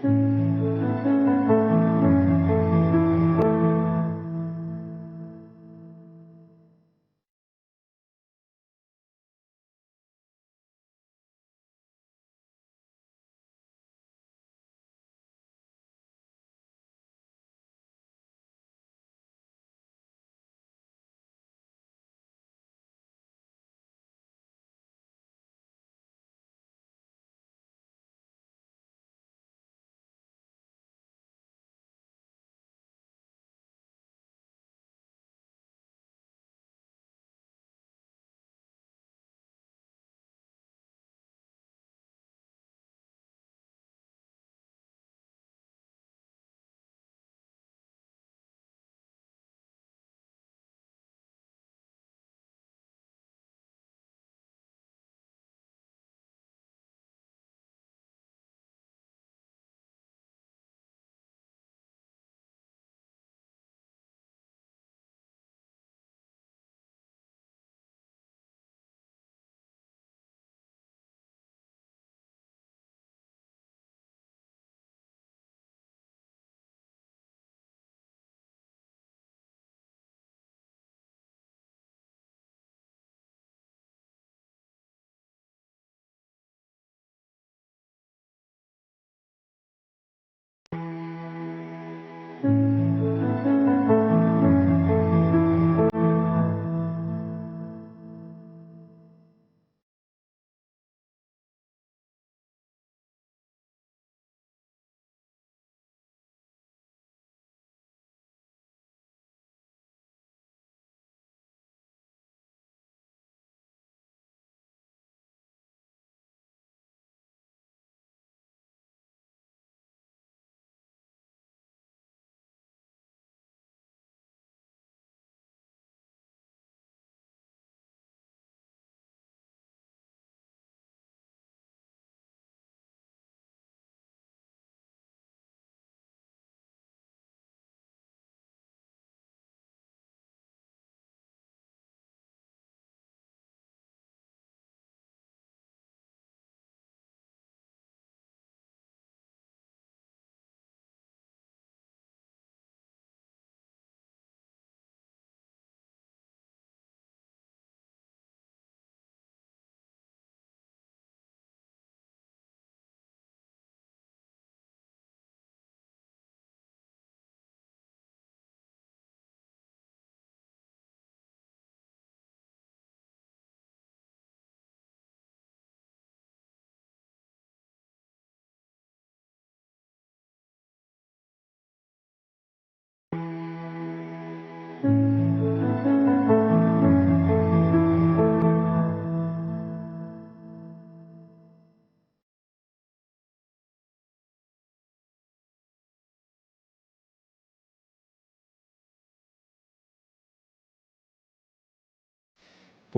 ผู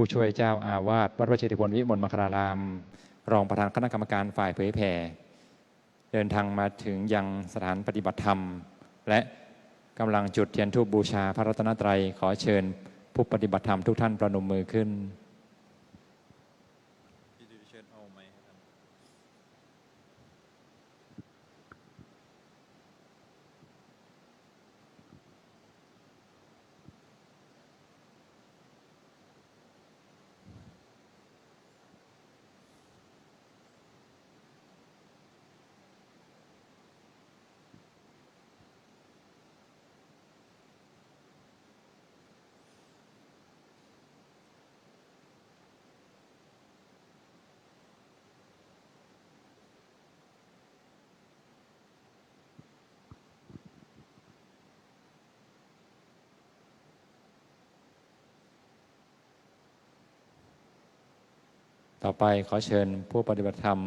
้ช่วยเจ้าอาวาสวัดวชิรพลวิมลมังคลารามรองประธานคณะกรรมการฝ่ายเผยแผ่เดินทางมาถึงยังสถานปฏิบัติธรรมและกำลังจุดเทียนธูปบูชาพระรัตนตรัยขอเชิญผู้ปฏิบัติธรรมทุกท่านประนมมือขึ้นต่อไปขอเชิญผู้ปฏิบัติธรรม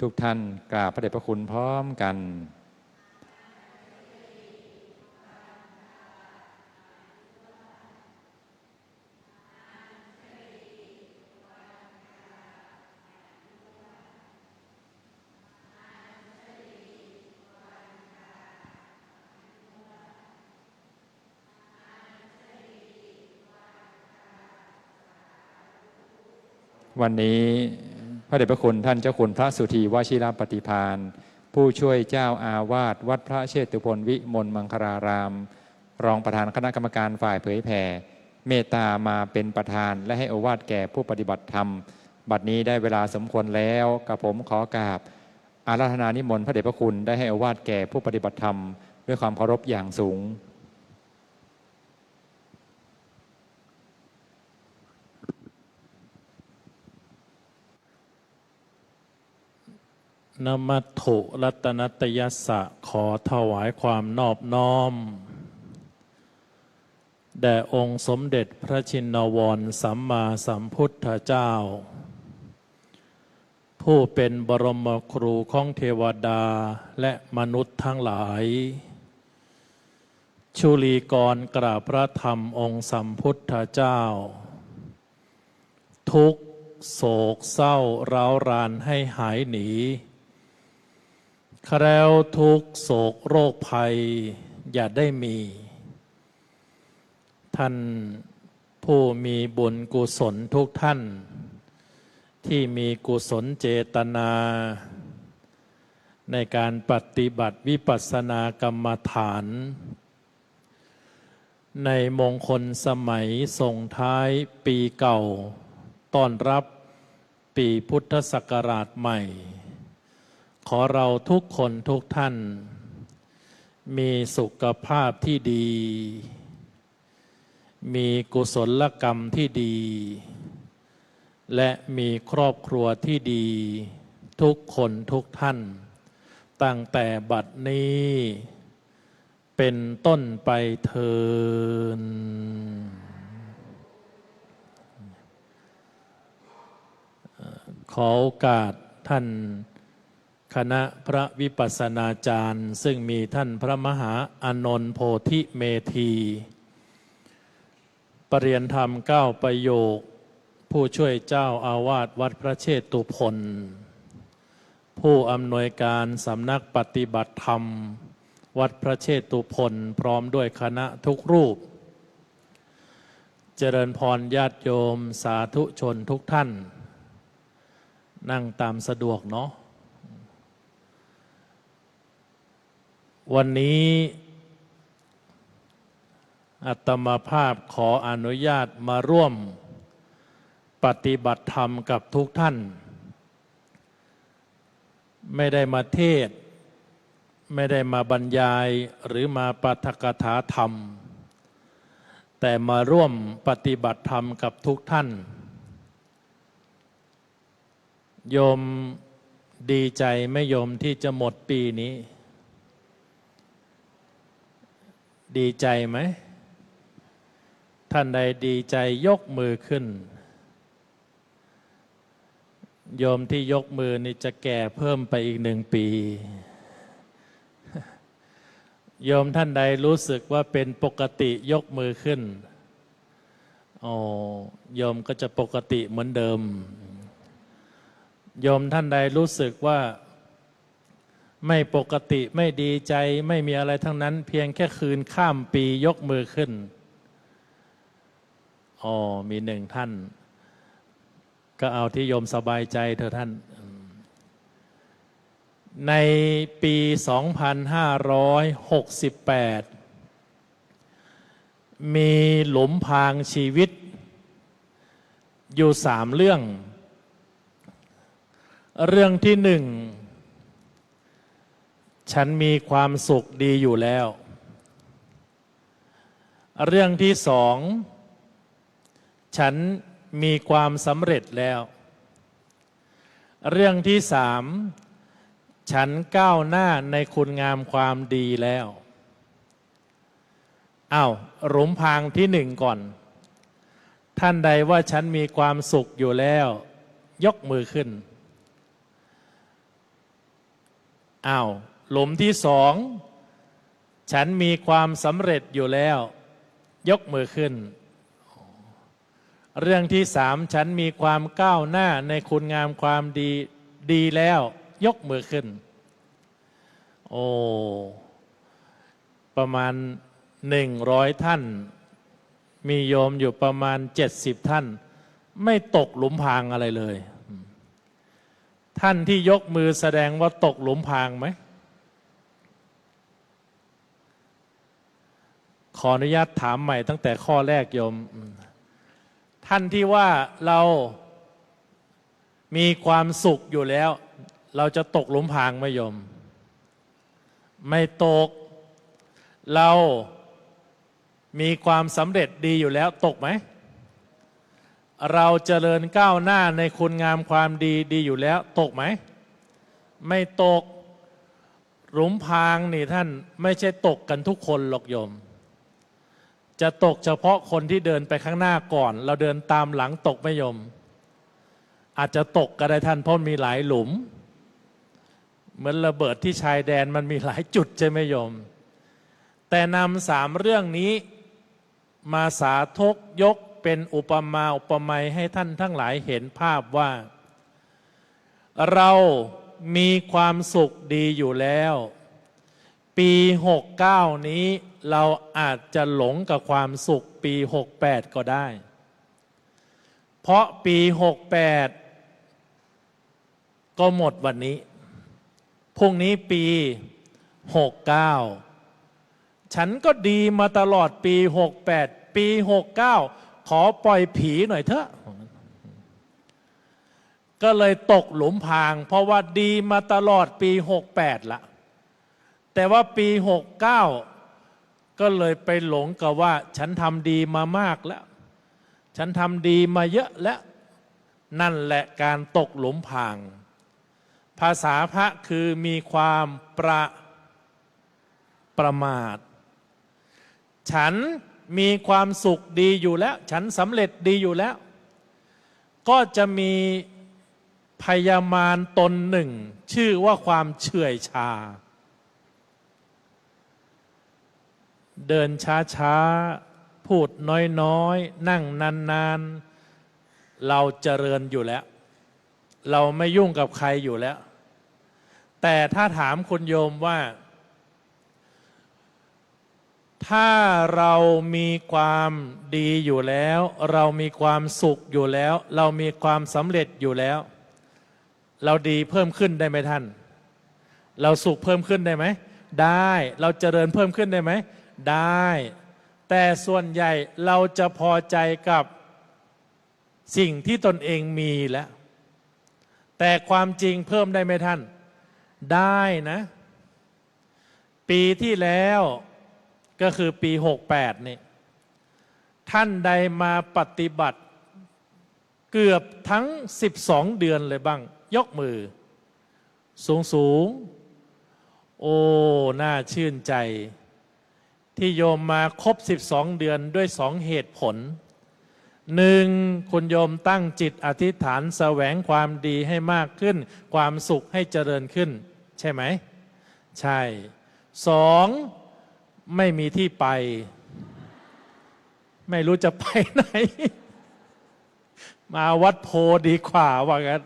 ทุกท่านกราบพระเดชพระคุณพร้อมกันวันนี้พระเดชพระคุณท่านเจ้าคุณพระสุธีวชิรปฏิภาณ ผู้ช่วยเจ้าอาวาสวัดพระเชตุพนวิมลมังคลารามรองประธานคณะกรรมการฝ่ายเผยแผ่เมตตามาเป็นประธานและให้โอวาทแก่ผู้ปฏิบัติธรรมบัดนี้ได้เวลาสมควรแล้วกับผมขอกราบอาราธนานิมนต์พระเดชพระคุณได้ให้โอวาทแก่ผู้ปฏิบัติธรรมด้วยความเคารพอย่างสูงนมัตถุรัตนัตยัสสะขอถวายความนอบน้อมแด่องค์สมเด็จพระชินวรสัมมาสัมพุทธเจ้าผู้เป็นบรมครูของเทวดาและมนุษย์ทั้งหลายชุลีกรกราบพระธรรมองค์สัมพุทธเจ้าทุกโศกเศร้าร้าวรานให้หายหนีแคล้วทุกโศกโรคภัยอย่าได้มีท่านผู้มีบุญกุศลทุกท่านที่มีกุศลเจตนาในการปฏิบัติวิปัสสนากรรมฐานในมงคลสมัยส่งท้ายปีเก่าต้อนรับปีพุทธศักราชใหม่ขอเราทุกคนทุกท่านมีสุขภาพที่ดีมีกุศลกรรมที่ดีและมีครอบครัวที่ดีทุกคนทุกท่านตั้งแต่บัดนี้เป็นต้นไปเถิดขอโอกาสท่านคณะพระวิปัสสนาจารย์ซึ่งมีท่านพระมหาอานนท์โพธิเมธีปรริยนธรรม9ประโยคผู้ช่วยเจ้าอาวาสวัดพระเชตุพนผู้อำนวยการสำนักปฏิบัติธรรมวัดพระเชตุพนพร้อมด้วยคณะทุกรูปเจริญพรญาติโยมสาธุชนทุกท่านนั่งตามสะดวกเนาะวันนี้อาตมาภาพขออนุญาตมาร่วมปฏิบัติธรรมกับทุกท่านไม่ได้มาเทศน์ไม่ได้มาบรรยายหรือมาปาฐกถาธรรมแต่มาร่วมปฏิบัติธรรมกับทุกท่านโยมดีใจไหมโยมที่จะหมดปีนี้ดีใจไหมท่านใดดีใจยกมือขึ้นโยมที่ยกมือนี่จะแก่เพิ่มไปอีก1 ปีโยมท่านใดรู้สึกว่าเป็นปกติยกมือขึ้นโยมก็จะปกติเหมือนเดิมโยมท่านใดรู้สึกว่าไม่ปกติไม่ดีใจไม่มีอะไรทั้งนั้นเพียงแค่คืนข้ามปียกมือขึ้นมี1 ท่านก็เอาที่โยมสบายใจเถอะท่านในปี 2568 มีหลุมพรางชีวิตอยู่3 เรื่องที่ 1ฉันมีความสุขดีอยู่แล้วเรื่องที่ 2ฉันมีความสำเร็จแล้วเรื่องที่ 3ฉันก้าวหน้าในคุณงามความดีแล้วหลุมพรางที่ 1ก่อนท่านใดว่าฉันมีความสุขอยู่แล้วยกมือขึ้นหลุมที่ 2ฉันมีความสำเร็จอยู่แล้วยกมือขึ้นเรื่องที่ 3ฉันมีความก้าวหน้าในคุณงามความดีแล้วยกมือขึ้นประมาณ100 ท่านมีโยมอยู่ประมาณ70 ท่านไม่ตกหลุมพรางอะไรเลยท่านที่ยกมือแสดงว่าตกหลุมพรางไหม ขออนุญาตถามใหม่ตั้งแต่ข้อแรกโยม ท่านที่ว่าเรามีความสุขอยู่แล้ว เราจะตกหลุมพรางไหมโยม ไม่ตก เรามีความสำเร็จดีอยู่แล้วตกไหม เราเจริญก้าวหน้าในคุณงามความดีดีอยู่แล้วตกไหม ไม่ตก หลุมพรางนี่ท่านไม่ใช่ตกกันทุกคนหรอกโยม จะตกเฉพาะคนที่เดินไปข้างหน้าก่อน เราเดินตามหลังตกไม่โยม อาจจะตกก็ได้ท่านเพราะมีหลายหลุม เหมือนระเบิดที่ชายแดนมันมีหลายจุดใช่ไหมโยม แต่นำ3 เรื่องนี้มาสาธกยกเป็นอุปมาอุปไมยให้ท่านทั้งหลายเห็นภาพว่า เรามีความสุขดีอยู่แล้ว ปี69นี้เราอาจจะหลงกับความสุขปี68ก็ได้ เพราะปี68ก็หมดวันนี้พรุ่งนี้ปี69ฉันก็ดีมาตลอดปี68ปี69ขอปล่อยผีหน่อยเถอะก็เลยตกหลุมพรางเพราะว่าดีมาตลอดปี68ละแต่ว่าปี69ก็เลยไปหลงกับว่าฉันทำดีมามากแล้วฉันทำดีมาเยอะแล้วนั่นแหละการตกหลุมพรางภาษาพระคือมีความประมาทฉันมีความสุขดีอยู่แล้วฉันสำเร็จดีอยู่แล้วก็จะมีพยามารตนหนึ่งชื่อว่าความเฉื่อยชาเดินช้าๆพูดน้อยๆนั่งนานๆเราเจริญอยู่แล้วเราไม่ยุ่งกับใครอยู่แล้วแต่ถ้าถามคุณโยมว่าถ้าเรามีความดีอยู่แล้วเรามีความสุขอยู่แล้วเรามีความสำเร็จอยู่แล้วเราดีเพิ่มขึ้นได้ไหมท่านเราสุขเพิ่มขึ้นได้ไหมได้เราเจริญเพิ่มขึ้นได้ไหมได้แต่ส่วนใหญ่เราจะพอใจกับสิ่งที่ตนเองมีแล้วแต่ความจริงเพิ่มได้ไหมท่านได้นะปีที่แล้วก็คือปี68นี่ท่านใดมาปฏิบัติเกือบทั้ง12เดือนเลยบ้างยกมือสูงโอ้น่าชื่นใจที่โยมมาครบ12เดือนด้วย2เหตุผล1คุณโยมตั้งจิตอธิษฐานแสวงความดีให้มากขึ้นความสุขให้เจริญขึ้นใช่ไหมใช่2ไม่มีที่ไปไม่รู้จะไปไหนมาวัดโพดีกว่าว่างั้น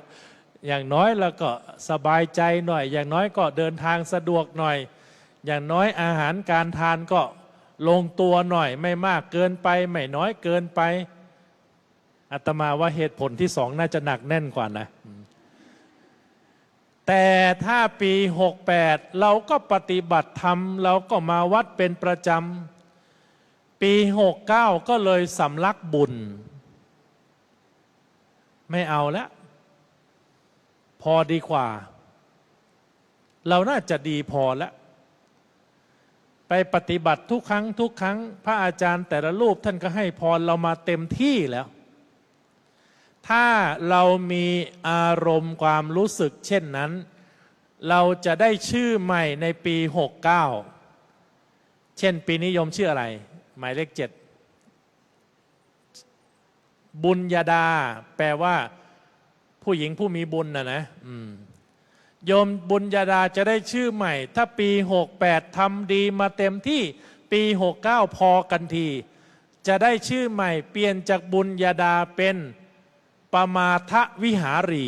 อย่างน้อยแล้วก็สบายใจหน่อยอย่างน้อยก็เดินทางสะดวกหน่อยอย่างน้อยอาหารการทานก็ลงตัวหน่อยไม่มากเกินไปไม่น้อยเกินไปอาตมาว่าเหตุผลที่2น่าจะหนักแน่นกว่านะแต่ถ้าปี68เราก็ปฏิบัติธรรมเราก็มาวัดเป็นประจำปี69ก็เลยสำลักบุญไม่เอาแล้วพอดีกว่าเราน่าจะดีพอแล้วไปปฏิบัติทุกครั้งพระอาจารย์แต่ละรูปท่านก็ให้พรเรามาเต็มที่แล้วถ้าเรามีอารมณ์ความรู้สึกเช่นนั้นเราจะได้ชื่อใหม่ในปี69เช่นปีนี้โยมชื่ออะไรหมายเลข7บุญญาดาแปลว่าผู้หญิงผู้มีบุญนะโยมบุญญาดาจะได้ชื่อใหม่ถ้าปี68ทำดีมาเต็มที่ปี69พอกันทีจะได้ชื่อใหม่เปลี่ยนจากบุญญาดาเป็นปมาทวิหารี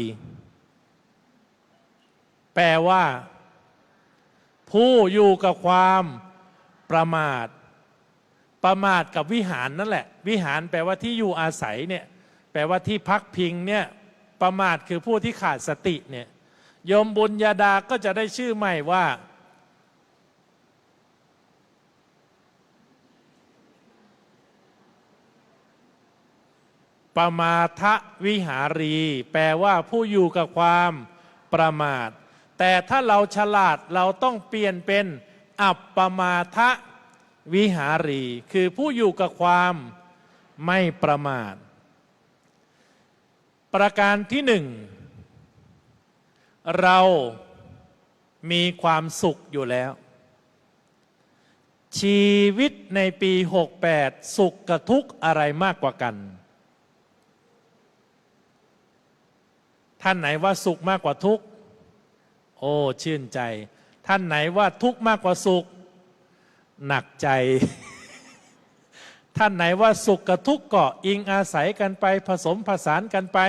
แปลว่าผู้อยู่กับความประมาทกับวิหารนั่นแหละวิหารแปลว่าที่อยู่อาศัยเนี่ยแปลว่าที่พักพิงเนี่ยประมาทคือผู้ที่ขาดสติเนี่ยโยมบุญญาดาก็จะได้ชื่อใหม่ว่า ปมาทวิหารีแปลว่าผู้อยู่กับความประมาทแต่ถ้าเราฉลาดเราต้องเปลี่ยนเป็นอัปปมาทวิหารีคือผู้อยู่กับความไม่ประมาทประการที่หนึ่งเรามีความสุขอยู่แล้วชีวิตในปี68สุขกับทุกข์อะไรมากกว่ากันท่านไหนว่าสุขมากกว่าทุกข์โอ้ชื่นใจท่านไหนว่าทุกข์มากกว่าสุขหนักใจ ท่านไหนว่าสุขกับทุกข์ก็อิงอาศัยกันไปผสมผสานกันไป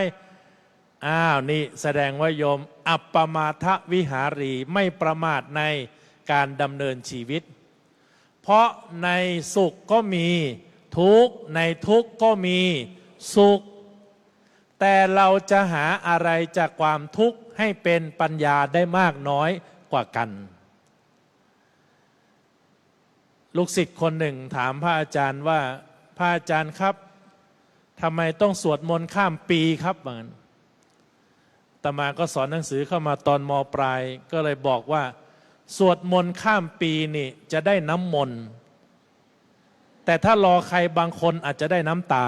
อ้าวนี่แสดงว่าโยมอัปปมาทวิหารีไม่ประมาทในการดำเนินชีวิตเพราะในสุขก็มีทุกข์ในทุกข์ก็มีสุขแต่เราจะหาอะไรจากความทุกข์ให้เป็นปัญญาได้มากน้อยกว่ากันลูกศิษย์คนหนึ่งถามพระอาจารย์ว่าพระอาจารย์ครับทำไมต้องสวดมนต์ข้ามปีครับเหมือนอาตมาก็สอนหนังสือเข้ามาตอนม.ปลายก็เลยบอกว่าสวดมนต์ข้ามปีนี่จะได้น้ำมนต์แต่ถ้ารอใครบางคนอาจจะได้น้ำตา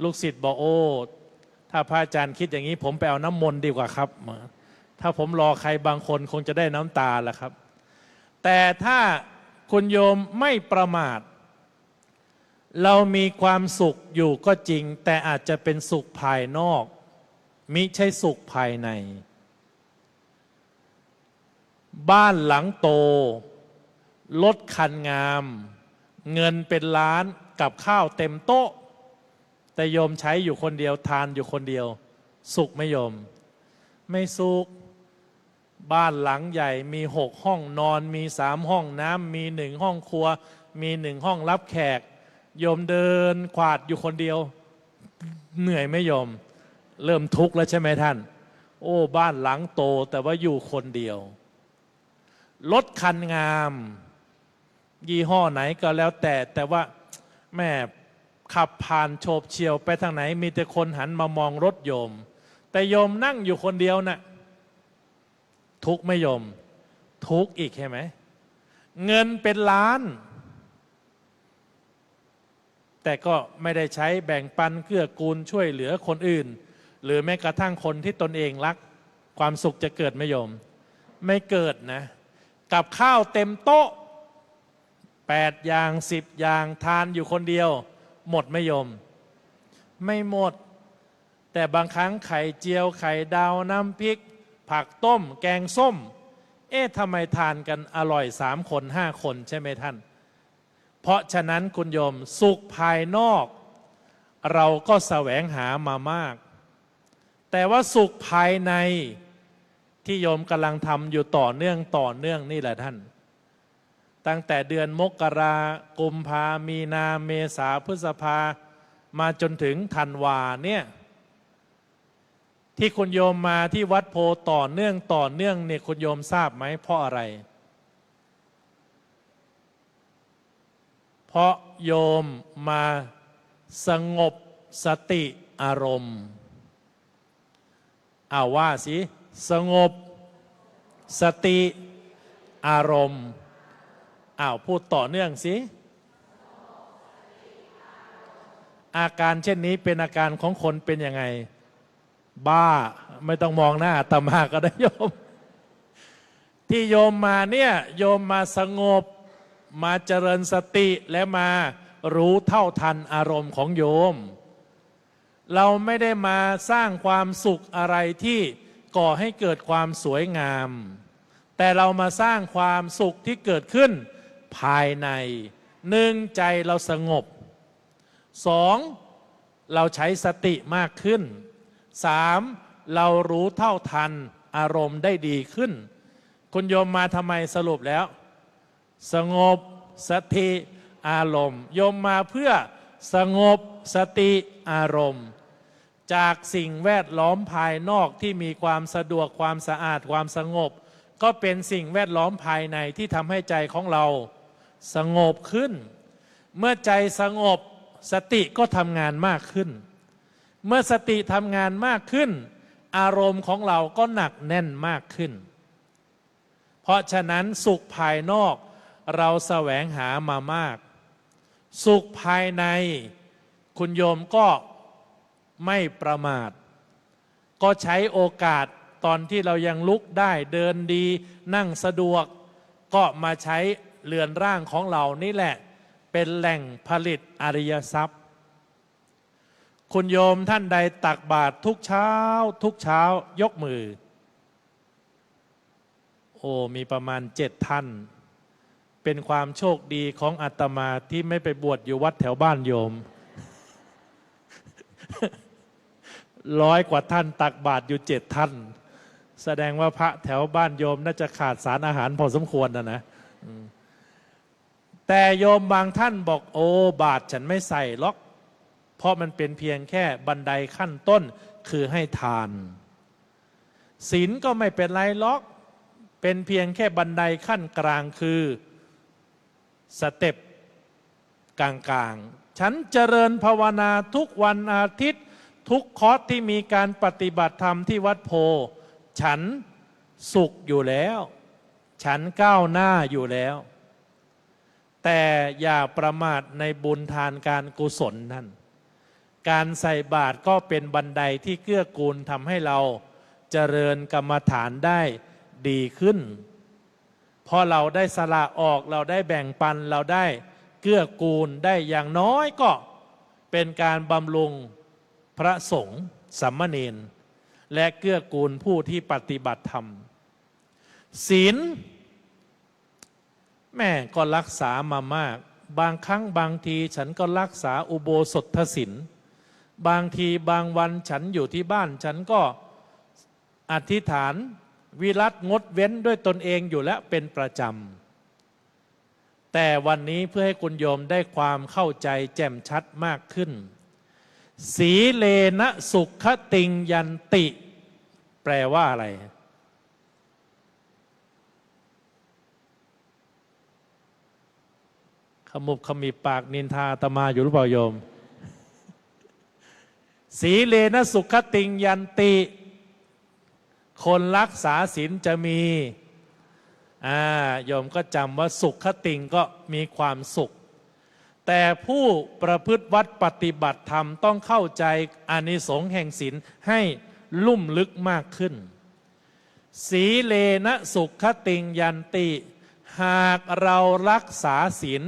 ลูกศิษย์บอกโอ้ถ้าพระอาจารย์คิดอย่างนี้ผมไปเอาน้ำมนต์ดีกว่าครับถ้าผมรอใครบางคนคงจะได้น้ำตาแหละครับแต่ถ้าคุณโยมไม่ประมาทเรามีความสุขอยู่ก็จริงแต่อาจจะเป็นสุขภายนอกมิใช่สุขภายในบ้านหลังโตรถคันงามเงินเป็นล้านกับข้าวเต็มโต๊ะแต่โยมใช้อยู่คนเดียวทานอยู่คนเดียวสุขไหมโยมไม่สุขบ้านหลังใหญ่มี6ห้องนอนมี3ห้องน้ำมี1ห้องครัวมี1ห้องรับแขกโยมเดินขวาดอยู่คนเดียวเหนื่อยไหมโยมเริ่มทุกข์แล้วใช่ไหมท่านโอ้บ้านหลังโตแต่ว่าอยู่คนเดียวรถคันงามยี่ห้อไหนก็แล้วแต่ว่าแม่ขับผ่านโฉบเฉี่ยวไปทางไหนมีแต่คนหันมามองรถโยมแต่โยมนั่งอยู่คนเดียวน่ะทุกข์ไหมโยมทุกข์อีกใช่ไหมเงินเป็นล้านแต่ก็ไม่ได้ใช้แบ่งปันเกื้อกูลช่วยเหลือคนอื่นหรือแม้กระทั่งคนที่ตนเองรักความสุขจะเกิดไหมโยมไม่เกิดนะกับข้าวเต็มโต๊ะ8อย่าง10อย่างทานอยู่คนเดียวหมดไหมโยมไม่หมดแต่บางครั้งไข่เจียวไข่ดาวน้ำพริกผักต้มแกงส้มทำไมทานกันอร่อย3คน5คนใช่ไหมท่านเพราะฉะนั้นคุณโยมสุขภายนอกเราก็แสวงหามามากแต่ว่าสุขภายในที่โยมกำลังทำอยู่ต่อเนื่องนี่แหละท่านตั้งแต่เดือนมกรากุมภามีนาเมษาพฤษภามาจนถึงธันวาเนี่ยที่คุณโยมมาที่วัดโพต่อเนื่องเนี่ยคุณโยมทราบไหมเพราะอะไรเพราะโยมมาสงบสติอารมณ์ว่าสิสงบสติอารมณ์พูดต่อเนื่องสิอาการเช่นนี้เป็นอาการของคนเป็นยังไงบ้าไม่ต้องมองหน้าอาตมาก็ได้โยมที่โยมมาเนี่ยโยมมาสงบมาเจริญสติและมารู้เท่าทันอารมณ์ของโยมเราไม่ได้มาสร้างความสุขอะไรที่ก่อให้เกิดความสวยงามแต่เรามาสร้างความสุขที่เกิดขึ้นภายใน1ใจเราสงบ2เราใช้สติมากขึ้น3เรารู้เท่าทันอารมณ์ได้ดีขึ้นคุณโยมมาทำไมสรุปแล้วสงบสติอารมณ์โยมมาเพื่อสงบสติอารมณ์จากสิ่งแวดล้อมภายนอกที่มีความสะดวกความสะอาดความสงบก็เป็นสิ่งแวดล้อมภายในที่ทำให้ใจของเราสงบขึ้นเมื่อใจสงบ สติก็ทำงานมากขึ้น เมื่อสติทำงานมากขึ้นอารมณ์ของเราก็หนักแน่นมากขึ้นเพราะฉะนั้นสุขภายนอกเราแสวงหามามากสุขภายในคุณโยมก็ไม่ประมาทก็ใช้โอกาสตอนที่เรายังลุกได้เดินดีนั่งสะดวกก็มาใช้เรือนร่างของเรานี่แหละเป็นแหล่งผลิตอริยทรัพย์คุณโยมท่านใดตักบาตรทุกเช้ายกมือโอ้มีประมาณ7 ท่านเป็นความโชคดีของอาตมาที่ไม่ไปบวชอยู่วัดแถวบ้านโยม 100 กว่าท่านตักบาตรอยู่7 ท่านแสดงว่าพระแถวบ้านโยมน่าจะขาดสารอาหารพอสมควรนะแต่โยมบางท่านบอกโอ้บาตรฉันไม่ใส่หรอกเพราะมันเป็นเพียงแค่บันไดขั้นต้นคือให้ทานศีลก็ไม่เป็นไรหรอกเป็นเพียงแค่บันไดขั้นกลางคือสเต็ปกลางๆฉันเจริญภาวนาทุกวันอาทิตย์ทุกคอร์สที่มีการปฏิบัติธรรมที่วัดโพฉันสุขอยู่แล้วฉันก้าวหน้าอยู่แล้วแต่อย่าประมาทในบุญทานการกุศลท่านการใส่บาตรก็เป็นบันไดที่เกื้อกูลทำให้เราเจริญกรรมฐานได้ดีขึ้นพอเราได้สละออกเราได้แบ่งปันเราได้เกื้อกูลได้อย่างน้อยก็เป็นการบำรุงพระสงฆ์สามเณรและเกื้อกูลผู้ที่ปฏิบัติธรรมศีลแม่ก็รักษามามากบางครั้งบางทีฉันก็รักษาอุโบสถศีลบางทีบางวันฉันอยู่ที่บ้านฉันก็อธิษฐานวิรัตงดเว้นด้วยตนเองอยู่แล้วเป็นประจำแต่วันนี้เพื่อให้คุณโยมได้ความเข้าใจแจ่มชัดมากขึ้นสีเลนะสุขติงยันติแปลว่าอะไรขมุบขมิบปากนินทาอาตมาอยู่หรือเปล่าโยมสีเลนะสุขติงยันติคนรักษาศีลจะมีโยมก็จำว่าสุขติงก็มีความสุขแต่ผู้ประพฤติวัดปฏิบัติธรรมต้องเข้าใจอานิสงส์แห่งศีลให้ลุ่มลึกมากขึ้นสีเลนะสุขติงยันติหากเรารักษาศีล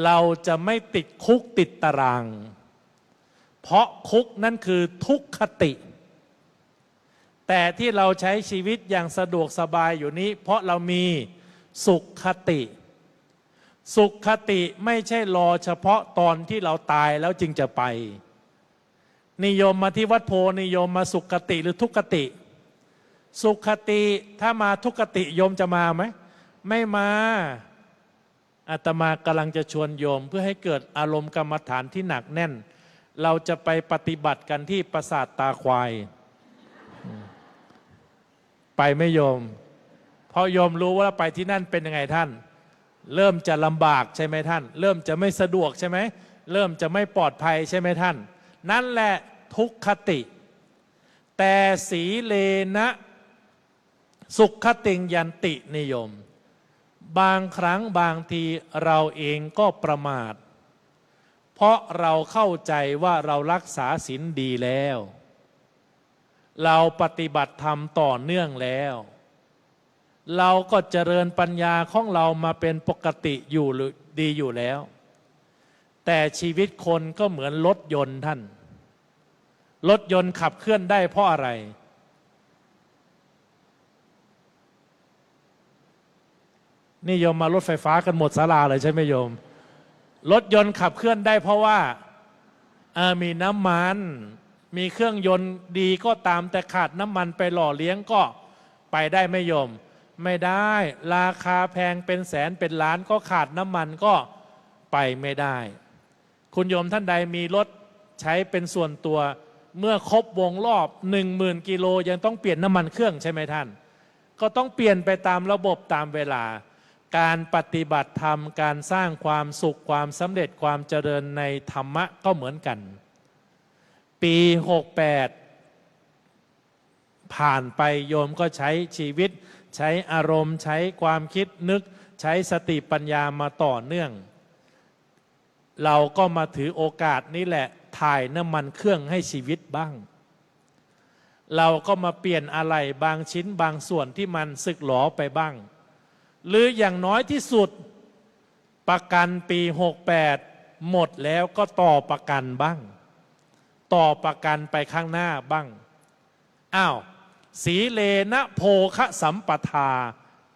เราจะไม่ติดคุกติดตารางเพราะคุกนั่นคือทุกขติแต่ที่เราใช้ชีวิตอย่างสะดวกสบายอยู่นี้เพราะเรามีสุขคติสุขคติไม่ใช่รอเฉพาะตอนที่เราตายแล้วจึงจะไปนิยมมาที่วัดโพนิยมมาสุขคติหรือทุกขติสุขคติถ้ามาทุกขติโยมจะมาไหมไม่มาอาตมากำลังจะชวนโยมเพื่อให้เกิดอารมณ์กรรมฐานที่หนักแน่นเราจะไปปฏิบัติกันที่ปราสาทตาควายไปไม่โยมเพราะโยมรู้ว่าไปที่นั่นเป็นยังไงท่านเริ่มจะลำบากใช่ไหมท่านเริ่มจะไม่สะดวกใช่ไหมเริ่มจะไม่ปลอดภัยใช่ไหมท่านนั่นแหละทุกขติแต่สีเลนะสุขติงยันตินิยมบางครั้งบางทีเราเองก็ประมาทเพราะเราเข้าใจว่าเรารักษาศีลดีแล้วเราปฏิบัติธรรมต่อเนื่องแล้วเราก็เจริญปัญญาของเรามาเป็นปกติอยู่หรือดีอยู่แล้วแต่ชีวิตคนก็เหมือนรถยนต์ท่านรถยนต์ขับเคลื่อนได้เพราะอะไรนี่โยมมารถไฟฟ้ากันหมดศาลาเลยใช่ไหมโยมรถยนต์ขับเคลื่อนได้เพราะว่ามีน้ำมันมีเครื่องยนต์ดีก็ตามแต่ขาดน้ำมันไปหล่อเลี้ยงก็ไปได้ไม่โยมไม่ได้ราคาแพงเป็นแสนเป็นล้านก็ขาดน้ำมันก็ไปไม่ได้คุณโยมท่านใดมีรถใช้เป็นส่วนตัวเมื่อครบวงรอบ 10,000 กิโลยังต้องเปลี่ยนน้ำมันเครื่องใช่ไหมท่านก็ต้องเปลี่ยนไปตามระบบตามเวลา การปฏิบัติธรรมการสร้างความสุขความสำเร็จความเจริญในธรรมะก็เหมือนกันปี68ผ่านไปโยมก็ใช้ชีวิตใช้อารมณ์ใช้ความคิดนึกใช้สติปัญญามาต่อเนื่องเราก็มาถือโอกาสนี้แหละถ่ายน้ำมันเครื่องให้ชีวิตบ้างเราก็มาเปลี่ยนอะไรบางชิ้นบางส่วนที่มันสึกหรอไปบ้างหรืออย่างน้อยที่สุดประกันปี68หมดแล้วก็ต่อประกันบ้างต่อประกันไปข้างหน้าบ้างอ้าวสีเลนะโภคะสัมปทา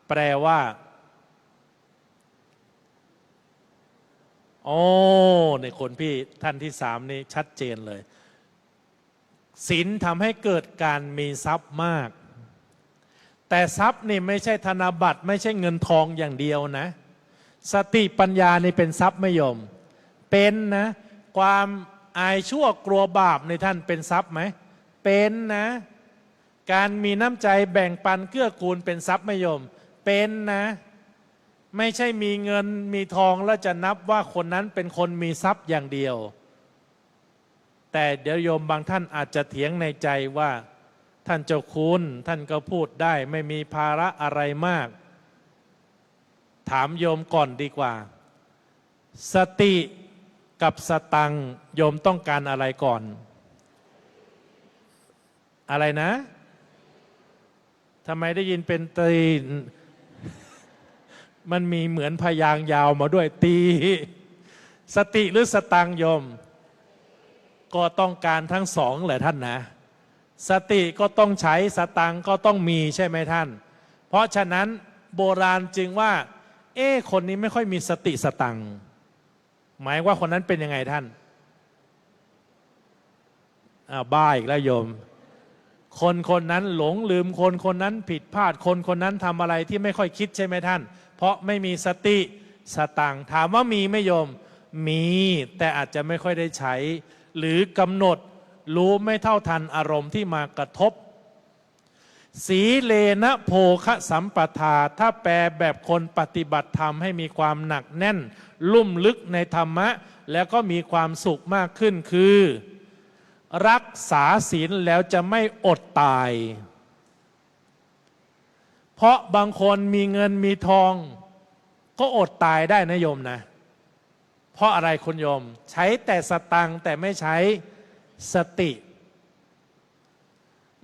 แปลว่าโอ้ในคนพี่ท่านที่3นี่ชัดเจนเลยศีลทำให้เกิดการมีทรัพย์มากแต่ทรัพย์นี่ไม่ใช่ธนบัตรไม่ใช่เงินทองอย่างเดียวนะสติปัญญานี่เป็นทรัพย์ไม่ยอมเป็นนะความอายชั่วกลัวบาปในท่านเป็นทรัพย์ไหมเป็นนะการมีน้ำใจแบ่งปันเกื้อกูลเป็นทรัพย์ไม่ยอมเป็นนะไม่ใช่มีเงินมีทองแล้วจะนับว่าคนนั้นเป็นคนมีทรัพย์อย่างเดียวแต่เดี๋ยวโยมบางท่านอาจจะเถียงในใจว่าท่านเจ้าคุณท่านก็พูดได้ไม่มีภาระอะไรมากถามโยมก่อนดีกว่าสติกับสตังค์โยมต้องการอะไรก่อนอะไรนะทำไมได้ยินเป็นตีนมันมีเหมือนพยางค์ยาวมาด้วยตีสติหรือสตังค์โยมก็ต้องการทั้งสองแหละท่านนะสติก็ต้องใช้สตังค์ก็ต้องมีใช่ไหมท่านเพราะฉะนั้นโบราณจึงว่าคนนี้ไม่ค่อยมีสติสตังค์หมายว่าคนนั้นเป็นยังไงท่านบ้าอีกแล้วโยมคนคนนั้นหลงลืมคนคนนั้นผิดพลาดคนคนนั้นทำอะไรที่ไม่ค่อยคิดใช่ไหมท่านเพราะไม่มีสติสตังค์ถามว่ามีไหมโยมมีแต่อาจจะไม่ค่อยได้ใช้หรือกำหนดรู้ไม่เท่าทันอารมณ์ที่มากระทบสีเลนะโภคะสัมปทาถ้าแปลแบบคนปฏิบัติธรรมให้มีความหนักแน่นลุ่มลึกในธรรมะแล้วก็มีความสุขมากขึ้นคือรักษาศีลแล้วจะไม่อดตายเพราะบางคนมีเงินมีทองก็อดตายได้นะโยมนะเพราะอะไรคุณโยมใช้แต่สตังค์แต่ไม่ใช้สติ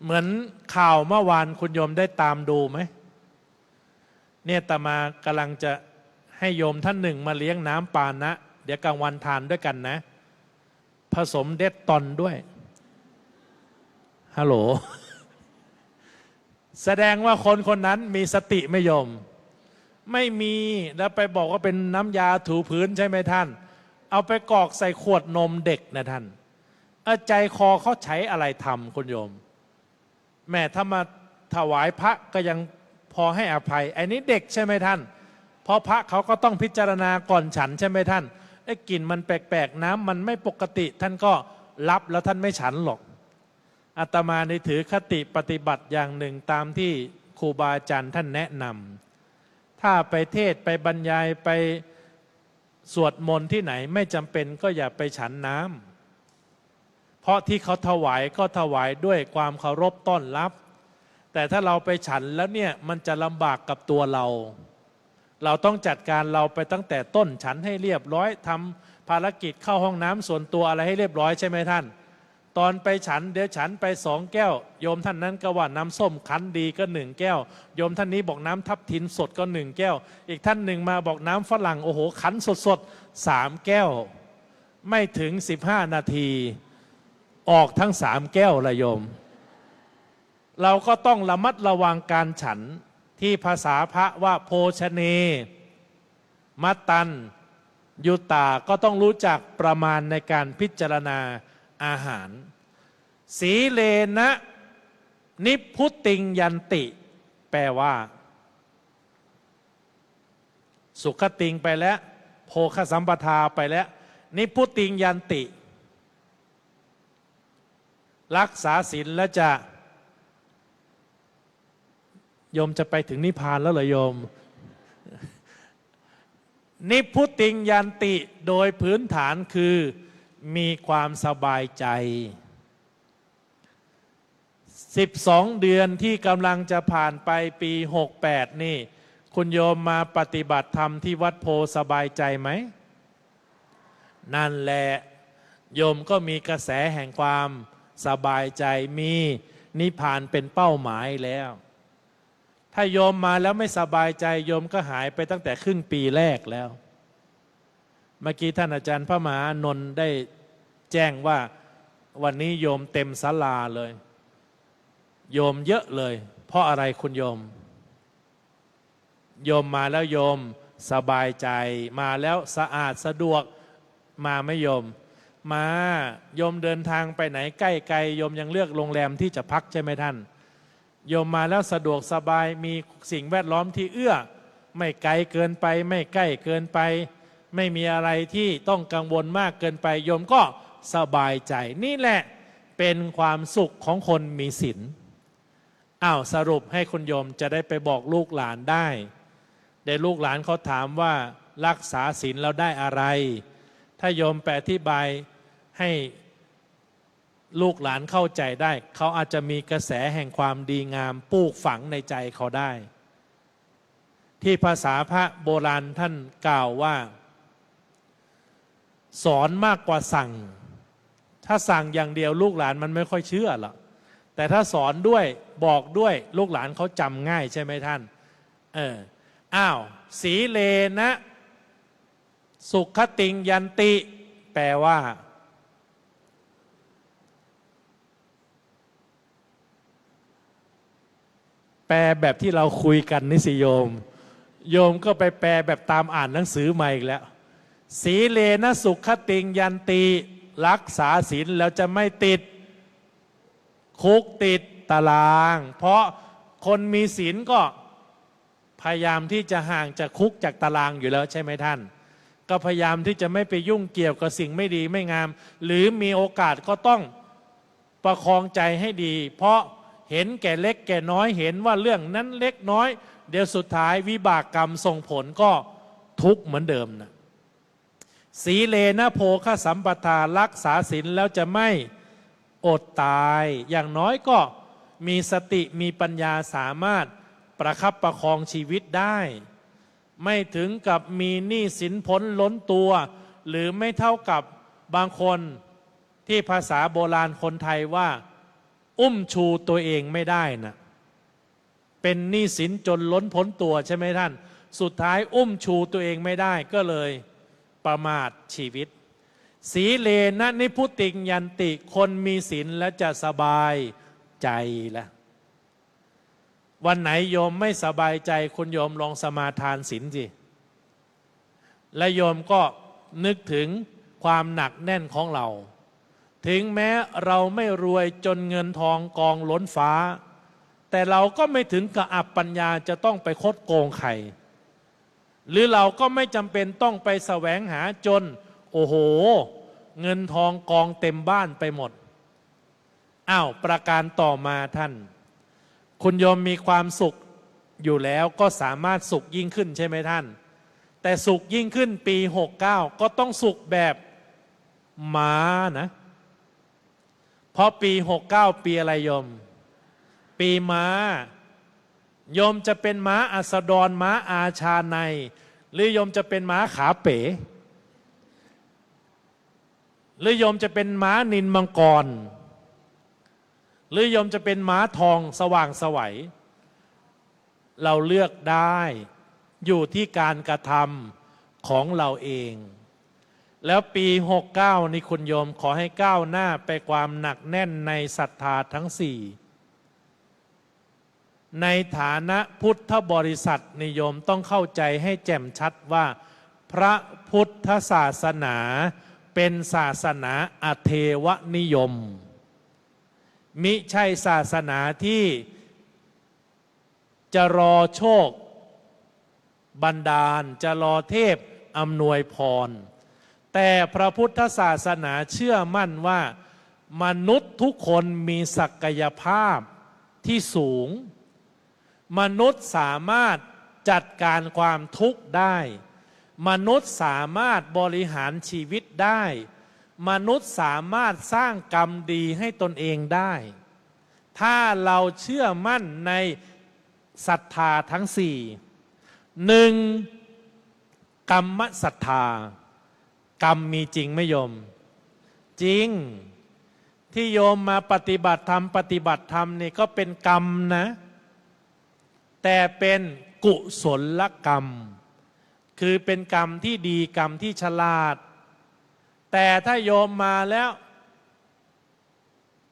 เหมือนข่าวเมื่อวานคุณโยมได้ตามดูไหมเนี่ยอาตมากำลังจะให้โยมท่านหนึ่งมาเลี้ยงน้ำปานะเดี๋ยวกลางวันทานด้วยกันนะผสมเด็ดตอนด้วยฮัลโหลแสดงว่าคนคนนั้นมีสติไม่โยมไม่มีแล้วไปบอกว่าเป็นน้ำยาถูพื้นใช่ไหมท่านเอาไปกรอกใส่ขวดนมเด็กนะท่านใจคอเขาใช้อะไรทำคุณโยมแม่ถ้ามาถวายพระก็ยังพอให้อภัยไอ้นี้เด็กใช่ไหมท่านเพราะพระเขาก็ต้องพิจารณาก่อนฉันใช่ไหมท่านไอ้กลิ่นมันแปลกๆน้ำมันไม่ปกติท่านก็รับแล้วท่านไม่ฉันหรอกอาตมาในถือคติปฏิบัติอย่างหนึ่งตามที่ครูบาอาจารย์ท่านแนะนำถ้าไปเทศไปบรรยายไปสวดมนต์ที่ไหนไม่จำเป็นก็อย่าไปฉันน้ำเพราะที่เขาถวายก็ถวายด้วยความเคารพต้อนรับแต่ถ้าเราไปฉันแล้วเนี่ยมันจะลำบากกับตัวเราต้องจัดการเราไปตั้งแต่ต้นฉันให้เรียบร้อยทำภารกิจเข้าห้องน้ำส่วนตัวอะไรให้เรียบร้อยใช่ไหมท่านตอนไปฉันเดี๋ยวฉันไป2 แก้วโยมท่านนั้นก็ว่าน้ำส้มคั้นดีก็1 แก้วโยมท่านนี้บอกน้ำทับทิมสดก็1 แก้วอีกท่านหนึ่งมาบอกน้ำฝรั่งโอ้โหคั้นสด3 แก้วไม่ถึง15 นาทีออกทั้ง3 แก้วละโยมเราก็ต้องระมัดระวังการฉันที่ภาษาพระว่าโภชเนมัตตันยุตาก็ต้องรู้จักประมาณในการพิจารณาอาหารสีเลนะนิพุติงยันติแปลว่าสุขติงไปแล้วโภคสัมปทาไปแล้วนิพุติงยันติรักษาศีลแล้วจะโยมจะไปถึงนิพพานแล้วเหรอโยม นิพพุติงยันติโดยพื้นฐานคือมีความสบายใจ12 เดือนที่กำลังจะผ่านไปปี68นี่คุณโยมมาปฏิบัติธรรมที่วัดโพสบายใจไหมนั่นแหละโยมก็มีกระแสแห่งความสบายใจมีนิพพานเป็นเป้าหมายแล้วถ้าโยมมาแล้วไม่สบายใจโยมก็หายไปตั้งแต่ครึ่งปีแรกแล้วเมื่อกี้ท่านอาจารย์พระมหานนท์ได้แจ้งว่าวันนี้โยมเต็มศาลาเลยโยมเยอะเลยเพราะอะไรคุณโยมมาแล้วโยมสบายใจมาแล้วสะอาดสะดวกมาไม่โยมมาโยมเดินทางไปไหนใกล้ไกลโยมยังเลือกโรงแรมที่จะพักใช่ไหมท่านโยมมาแล้วสะดวกสบายมีสิ่งแวดล้อมที่เอื้อไม่ไกลเกินไปไม่ใกล้เกินไปไม่มีอะไรที่ต้องกังวลมากเกินไปโยมก็สบายใจนี่แหละเป็นความสุขของคนมีศีลสรุปให้คุณโยมจะได้ไปบอกลูกหลานได้แต่ลูกหลานเขาถามว่ารักษาศีลแล้วได้อะไรถ้าโยมแปลอธิบายให้ลูกหลานเข้าใจได้เขาอาจจะมีกระแสแห่งความดีงามปลูกฝังในใจเขาได้ที่ภาษาพระโบราณท่านกล่าวว่าสอนมากกว่าสั่งถ้าสั่งอย่างเดียวลูกหลานมันไม่ค่อยเชื่อหรอกแต่ถ้าสอนด้วยบอกด้วยลูกหลานเขาจำง่ายใช่ไหมท่านสีเลนะสุขติงยันติแปลว่าแปลแบบที่เราคุยกันนิสิโยมก็ไปแปลแบบตามอ่านหนังสือมาอีกแล้วสีเลนะสุขติงยันติรักษาศีลแล้วจะไม่ติดคุกติดตารางเพราะคนมีศีลก็พยายามที่จะห่างจากคุกจากตารางอยู่แล้วใช่ไหมท่านก็พยายามที่จะไม่ไปยุ่งเกี่ยวกับสิ่งไม่ดีไม่งามหรือมีโอกาสก็ต้องประคองใจให้ดีเพราะเห็นแก่เล็กแก่น้อยเห็นว่าเรื่องนั้นเล็กน้อยเดี๋ยวสุดท้ายวิบากกรรมส่งผลก็ทุกข์เหมือนเดิมนะสีเลนะโภคสัมปทารักษาศีลแล้วจะไม่อดตายอย่างน้อยก็มีสติมีปัญญาสามารถประคับประคองชีวิตได้ไม่ถึงกับมีหนี้สินพ้นล้นตัวหรือไม่เท่ากับบางคนที่ภาษาโบราณคนไทยว่าอุ้มชูตัวเองไม่ได้นะเป็นหนี้สินจนล้นพ้นตัวใช่ไหมท่านสุดท้ายอุ้มชูตัวเองไม่ได้ก็เลยประมาทชีวิตสีเลนะนิพุติงยันติคนมีศีลแล้วจะสบายใจละวันไหนโยมไม่สบายใจคุณโยมลองสมาทานศีลสิและโยมก็นึกถึงความหนักแน่นของเราถึงแม้เราไม่รวยจนเงินทองกองล้นฟ้าแต่เราก็ไม่ถึงกับอับปัญญาจะต้องไปคดโกงใครหรือเราก็ไม่จำเป็นต้องไปแสวงหาจนโอ้โหเงินทองกองเต็มบ้านไปหมดประการต่อมาท่านคุณโยมมีความสุขอยู่แล้วก็สามารถสุขยิ่งขึ้นใช่ไหมท่านแต่สุขยิ่งขึ้นปี69ก็ต้องสุขแบบม้านะเพราะปี69ปีอะไรโยมปีม้าโยมจะเป็นม้าอัสดรม้าอาชาในหรือโยมจะเป็นม้าขาเป๋หรือโยมจะเป็นม้านินมังกรหรือโยมจะเป็นม้าทองสว่างไสวเราเลือกได้อยู่ที่การกระทำของเราเองแล้วปี69นี่คุณโยมขอให้ก้าวหน้าไปความหนักแน่นในศรัทธาทั้ง4ในฐานะพุทธบริษัทนิยมต้องเข้าใจให้แจ่มชัดว่าพระพุทธศาสนาเป็นศาสนาอเทวนิยมมิใช่ศาสนาที่จะรอโชคบันดาลจะรอเทพอำนวยพรแต่พระพุทธศาสนาเชื่อมั่นว่ามนุษย์ทุกคนมีศักยภาพที่สูงมนุษย์สามารถจัดการความทุกข์ได้ มนุษย์สามารถบริหารชีวิตได้มนุษย์สามารถสร้างกรรมดีให้ตนเองได้ถ้าเราเชื่อมั่นในศรัทธาทั้งสี่หนึ่งกรรมศรัทธากรรมมีจริงไหมโยมจริงที่โยมมาปฏิบัติธรรมนี่ก็เป็นกรรมนะแต่เป็นกุศลกรรมคือเป็นกรรมที่ดีกรรมที่ฉลาดแต่ถ้าโยมมาแล้ว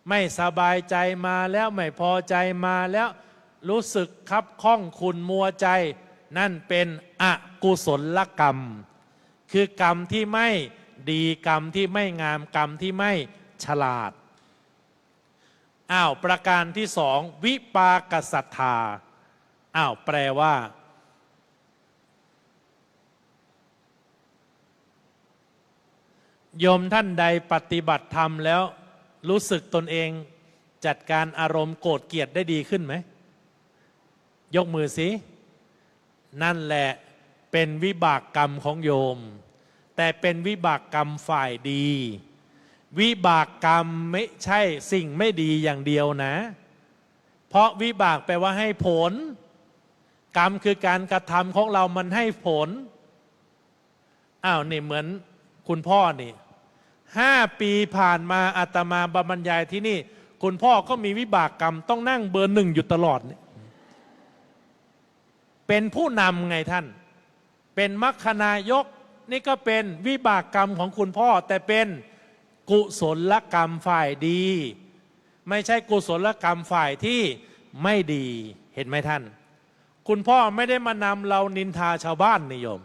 ไม่สบายใจมาแล้วไม่พอใจมาแล้วรู้สึกคับข้องขุ่นมัวใจนั่นเป็นอกุศลกรรมคือกรรมที่ไม่ดีกรรมที่ไม่งามกรรมที่ไม่ฉลาดประการที่สองวิปากศรัทธาแปลว่าโยมท่านใดปฏิบัติธรรมแล้วรู้สึกตนเองจัดการอารมณ์โกรธเกลียดได้ดีขึ้นไหมยกมือสินั่นแหละเป็นวิบากกรรมของโยมแต่เป็นวิบากกรรมฝ่ายดีวิบากกรรมไม่ใช่สิ่งไม่ดีอย่างเดียวนะเพราะวิบากแปลว่าให้ผลกรรมคือการกระทำของเรามันให้ผลนี่เหมือนคุณพ่อนี่5 ปีผ่านมาอาตมาบรรยายที่นี่คุณพ่อก็มีวิบากกรรมต้องนั่งเบอร์ 1อยู่ตลอดเป็นผู้นำไงท่านเป็นมัคคณายกนี่ก็เป็นวิบากกรรมของคุณพ่อแต่เป็นกุศลกรรมฝ่ายดีไม่ใช่กุศลกรรมฝ่ายที่ไม่ดีเห็นไหมท่านคุณพ่อไม่ได้มานำเรานินทาชาวบ้านนิยม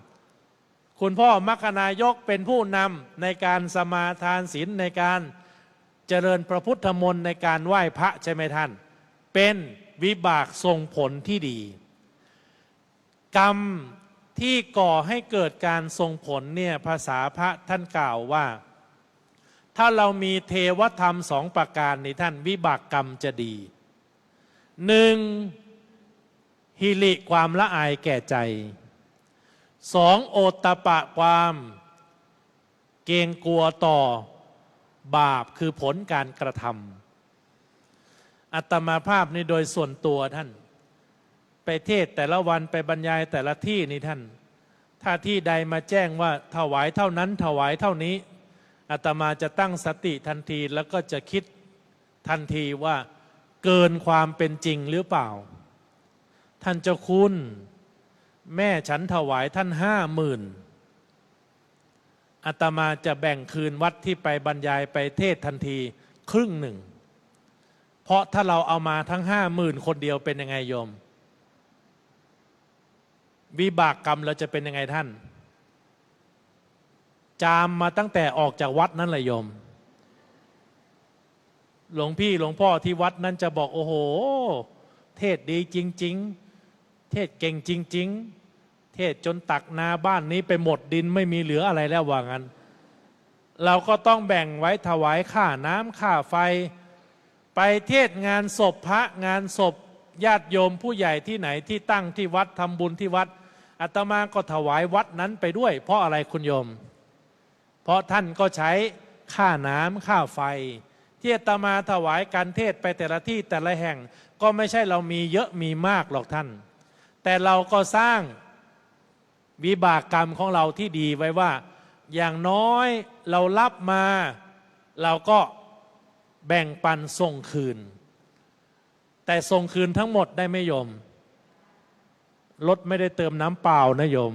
คุณพ่อมัคคณายกเป็นผู้นำในการสมาทานศีลในการเจริญพระพุทธมนต์ในการไหว้พระใช่ไหมท่านเป็นวิบากส่งผลที่ดีกรรมที่ก่อให้เกิดการส่งผลเนี่ยภาษาพระท่านกล่าวว่าถ้าเรามีเทวธรรม2 ประการนี้ท่านวิบากกรรมจะดี1หิริความละอายแก่ใจ2โอตตัปปะความเกรงกลัวต่อบาปคือผลการกระทำอาตมาภาพนี่โดยส่วนตัวท่านไปเทศแต่ละวันไปบรรยายแต่ละที่นี่ท่านถ้าที่ใดมาแจ้งว่าถวายเท่านั้นถวายเท่านี้อาตมาจะตั้งสติทันทีแล้วก็จะคิดทันทีว่าเกินความเป็นจริงหรือเปล่าท่านเจ้าคุณแม่ฉันถวายท่าน50,000อาตมาจะแบ่งคืนวัดที่ไปบรรยายไปเทศทันทีครึ่งหนึ่งเพราะถ้าเราเอามาทั้ง50,000คนเดียวเป็นยังไงโยมวิบากกรรมเราจะเป็นยังไงท่านจามมาตั้งแต่ออกจากวัดนั่นแหละโยมหลวงพี่หลวงพ่อที่วัดนั้นจะบอกโอ้โหเทศดีจริงๆเทศเก่งจริงๆเทศจนตักนาบ้านนี้ไปหมดดินไม่มีเหลืออะไรแล้วว่างั้นเราก็ต้องแบ่งไว้ถวายค่าน้ำค่าไฟไปเทศงานศพพระงานศพญาติโยมผู้ใหญ่ที่ไหนที่ตั้งที่วัดทำบุญที่วัดอาตมาก็ถวายวัดนั้นไปด้วยเพราะอะไรคุณโยมเพราะท่านก็ใช้ค่าน้ำค่าไฟที่อาตมาถวายการเทศไปแต่ละที่แต่ละแห่งก็ไม่ใช่เรามีเยอะมีมากหรอกท่านแต่เราก็สร้างวิบากกรรมของเราที่ดีไว้ว่าอย่างน้อยเรารับมาเราก็แบ่งปันส่งคืนแต่ส่งคืนทั้งหมดได้ไหมโยมรถไม่ได้เติมน้ำเปล่านะโยม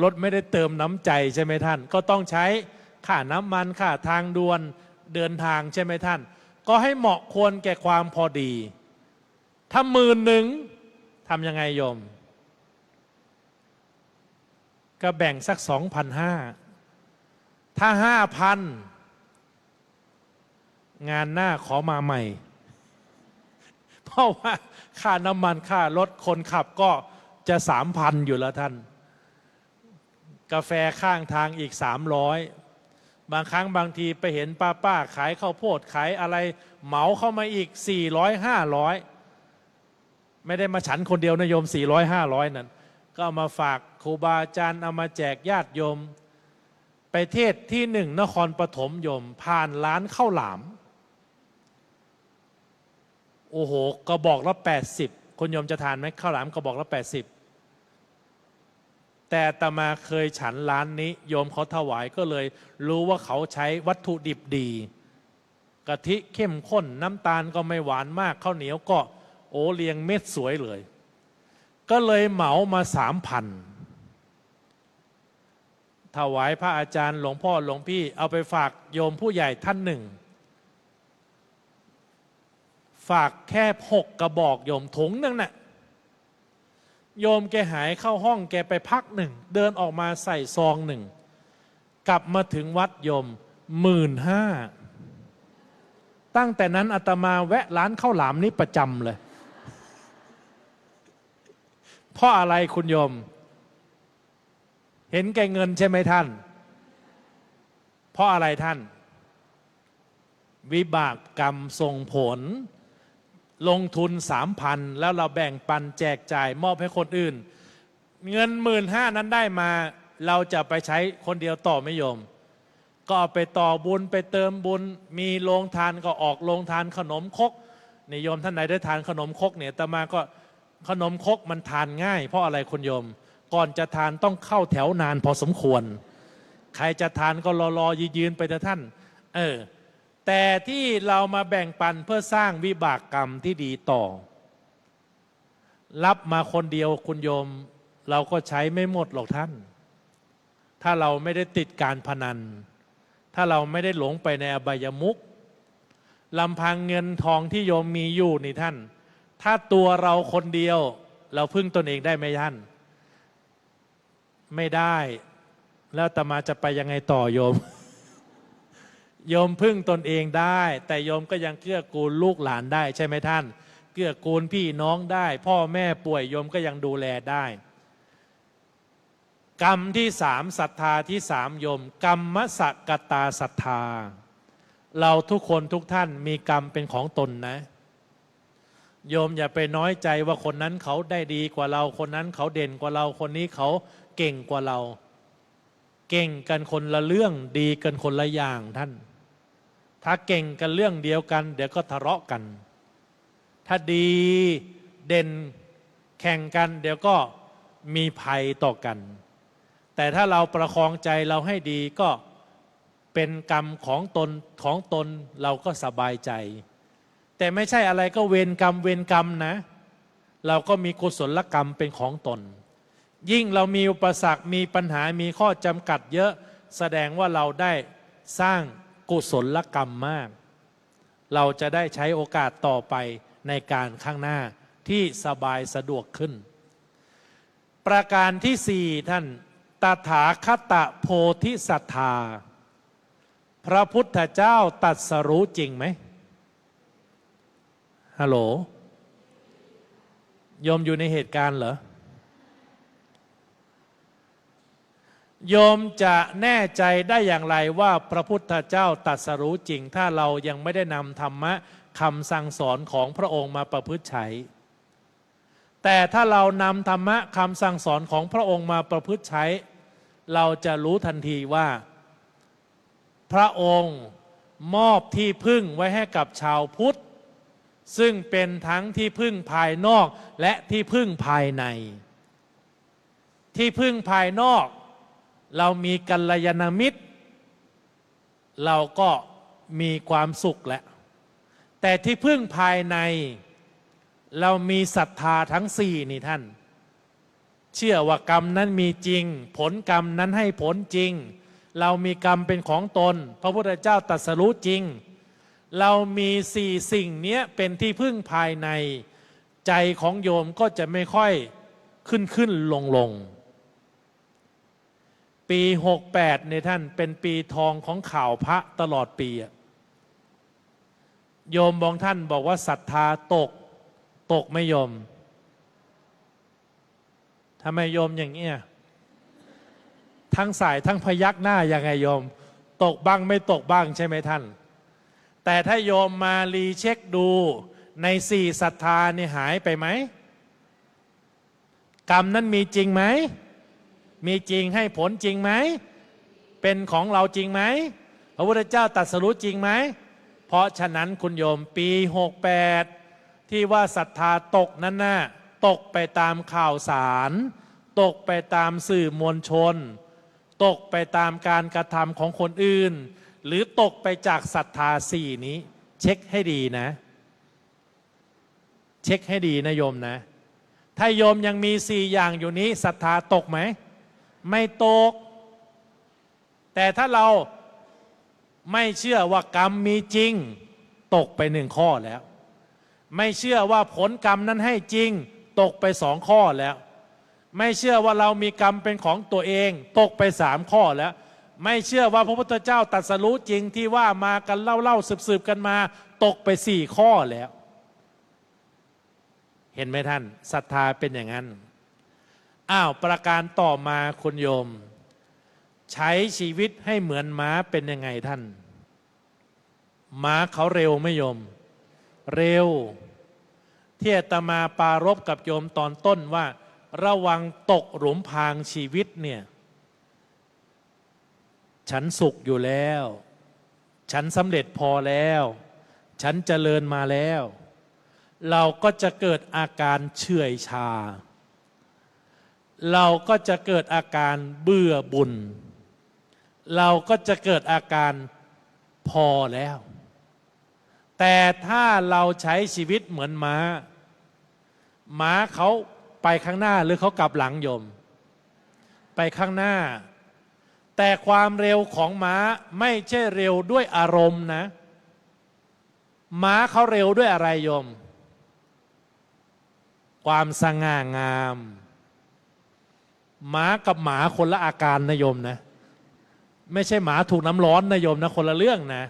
รถไม่ได้เติมน้ำใจใช่ไหมท่านก็ต้องใช้ค่าน้ำมันค่าทางด่วนเดินทางใช่ไหมท่านก็ให้เหมาะควรแก่ความพอดีถ้า10,000ทำยังไงโยมก็แบ่งสัก2,500ถ้า5,000งานหน้าขอมาใหม่เพราะว่าค่าน้ำมันค่ารถคนขับก็จะ3,000อยู่แล้วท่านกาแฟข้างทางอีก300บางครั้งบางทีไปเห็นป้าขายข้าวโพดขายอะไรเหมาเข้ามาอีก400-500ไม่ได้มาฉันคนเดียวนะโยม400-500นั่น ก็เอามาฝากครูบาอาจารย์เอามาแจกญาติโยมไปเทศที่หนึ่งนครปฐมโยมผ่านร้านข้าวหลามโอ้โหกระบอกละ80คุณโยมจะทานไหมข้าวหลามกระบอกละ80แต่อาตมาเคยฉันร้านนี้โยมเขาถวายก็เลยรู้ว่าเขาใช้วัตถุดิบดีกะทิเข้มข้นน้ำตาลก็ไม่หวานมากข้าวเหนียวก็โอ้เรียงเม็ดสวยเลยก็เลยเหมามา3,000ถวายพระอาจารย์หลวงพ่อหลวงพี่เอาไปฝากโยมผู้ใหญ่ท่านหนึ่งฝากแค่6กระบอกโยมถุงนึงน่ะโยมแกหายเข้าห้องแกไปพักหนึ่งเดินออกมาใส่ซองหนึ่งกลับมาถึงวัดโยม15,000ตั้งแต่นั้นอาตมาแวะร้านข้าวหลามนี้ประจำเลยเพราะอะไรคุณโยมเห็นแก่เงินใช่ไหมท่านเพราะอะไรท่านวิบากกรรมส่งผลลงทุน3,000แล้วเราแบ่งปันแจกจ่ายมอบให้คนอื่นเงิน15,000นั้นได้มาเราจะไปใช้คนเดียวต่อไม่โยมก็เอาไปต่อบุญไปเติมบุญมีโรงทานก็ออกโรงทานขนมครกนี่โยมท่านไหนได้ทานขนมครกเนี่ยอาตมาก็ขนมครกมันทานง่ายเพราะอะไรคุณโยมก่อนจะทานต้องเข้าแถวนานพอสมควรใครจะทานก็รอยืนไปเถอะท่านแต่ที่เรามาแบ่งปันเพื่อสร้างวิบากกรรมที่ดีต่อรับมาคนเดียวคุณโยมเราก็ใช้ไม่หมดหรอกท่านถ้าเราไม่ได้ติดการพนันถ้าเราไม่ได้หลงไปในอบายมุขลำพังเงินทองที่โยมมีอยู่นี่ท่านถ้าตัวเราคนเดียวเราพึ่งตนเองได้ไหมท่านไม่ได้แล้วอาตมาจะไปยังไงต่อโยม โยมพึ่งตนเองได้แต่โยมก็ยังเกื้อกูลลูกหลานได้ใช่ไหมท่านเกื้อกูลพี่น้องได้พ่อแม่ป่วยโยมก็ยังดูแลได้กรรมที่3ศรัทธาที่3โยมกรรมสกตาศรัทธาเราทุกคนทุกท่านมีกรรมเป็นของตนนะโยมอย่าไปน้อยใจว่าคนนั้นเขาได้ดีกว่าเราคนนั้นเขาเด่นกว่าเราคนนี้เขาเก่งกว่าเราเก่งกันคนละเรื่องดีกันคนละอย่างท่านถ้าเก่งกันเรื่องเดียวกันเดี๋ยวก็ทะเลาะกันถ้าดีเด่นแข่งกันเดี๋ยวก็มีภัยต่อกันแต่ถ้าเราประคองใจเราให้ดีก็เป็นกรรมของตนเราก็สบายใจแต่ไม่ใช่อะไรก็เวรกรรมนะเราก็มีกุศลกรรมเป็นของตนยิ่งเรามีอุปสรรคมีปัญหามีข้อจำกัดเยอะแสดงว่าเราได้สร้างกุศลกรรมมากเราจะได้ใช้โอกาสต่อไปในการข้างหน้าที่สบายสะดวกขึ้นประการที่4ท่านตถาคตโพธิศรัทธาพระพุทธเจ้าตรัสรู้จริงไหมฮัลโหลโยมอยู่ในเหตุการณ์เหรอโยมจะแน่ใจได้อย่างไรว่าพระพุทธเจ้าตรัสรู้จริงถ้าเรายังไม่ได้นำธรรมะคำสั่งสอนของพระองค์มาประพฤติใช้แต่ถ้าเรานำธรรมะคำสั่งสอนของพระองค์มาประพฤติใช้เราจะรู้ทันทีว่าพระองค์มอบที่พึ่งไว้ให้กับชาวพุทธซึ่งเป็นทั้งที่พึ่งภายนอกและที่พึ่งภายในที่พึ่งภายนอกเรามีกัลยาณมิตรเราก็มีความสุขแล้วแต่ที่พึ่งภายในเรามีศรัทธาทั้ง4นี่ท่านเชื่อว่ากรรมนั้นมีจริงผลกรรมนั้นให้ผลจริงเรามีกรรมเป็นของตนพระพุทธเจ้าตรัสรู้จริงเรามี4สิ่งนี้เป็นที่พึ่งภายในใจของโยมก็จะไม่ค่อยขึ้นลงปี68ในท่านเป็นปีทองของข่าวพระตลอดปีโยมบางท่านบอกว่าศรัทธาตกไม่โยมทำไมโยมอย่างเงี้ยทั้งสายทั้งพยักหน้ายังไงโยมตกบ้างไม่ตกบ้างใช่ไหมท่านแต่ถ้าโยมมารีเช็คดูใน4ศรัทธานี่หายไปไหม กรรมนั้นมีจริงไหมมีจริงให้ผลจริงไหมเป็นของเราจริงไหมพระพุทธเจ้าตรัสรู้จริงไหมเพราะฉะนั้นคุณโยมปี68ที่ว่าศรัทธาตกนั้นน่ะตกไปตามข่าวสารตกไปตามสื่อมวลชนตกไปตามการกระทำของคนอื่นหรือตกไปจากศรัทธาสี่นี้เช็คให้ดีนะเช็คให้ดีนะโยมนะถ้าโยมยังมีสี่อย่างอยู่นี้ศรัทธาตกไหมไม่ตกแต่ถ้าเราไม่เชื่อว่ากรรมมีจริงตกไปหนึ่งข้อแล้วไม่เชื่อว่าผลกรรมนั้นให้จริงตกไปสองข้อแล้วไม่เชื่อว่าเรามีกรรมเป็นของตัวเองตกไปสามข้อแล้วไม่เชื่อว่าพระพุทธเจ้าตรัสรู้จริงที่ว่ามากันเล่าสืบกันมาตกไปสี่ข้อแล้วเห็นไหมท่านศรัทธาเป็นอย่างนั้นประการต่อมาคุณโยมใช้ชีวิตให้เหมือนม้าเป็นยังไงท่านม้าเขาเร็วไหมโยมเร็วที่อาตมาปรารภกับโยมตอนต้นว่าระวังตกหลุมพรางชีวิตเนี่ยฉันสุขอยู่แล้วฉันสำเร็จพอแล้วฉันเจริญมาแล้วเราก็จะเกิดอาการเฉื่อยชาเราก็จะเกิดอาการเบื่อบุญเราก็จะเกิดอาการพอแล้วแต่ถ้าเราใช้ชีวิตเหมือนม้าเขาไปข้างหน้าหรือเขากลับหลังโยมไปข้างหน้าแต่ความเร็วของม้าไม่ใช่เร็วด้วยอารมณ์นะม้าเขาเร็วด้วยอะไรโยมความสง่างามม้ากับหมาคนละอาการนะโยมนะไม่ใช่หมาถูกน้ำร้อนนะโยมนะคนละเรื่องนะ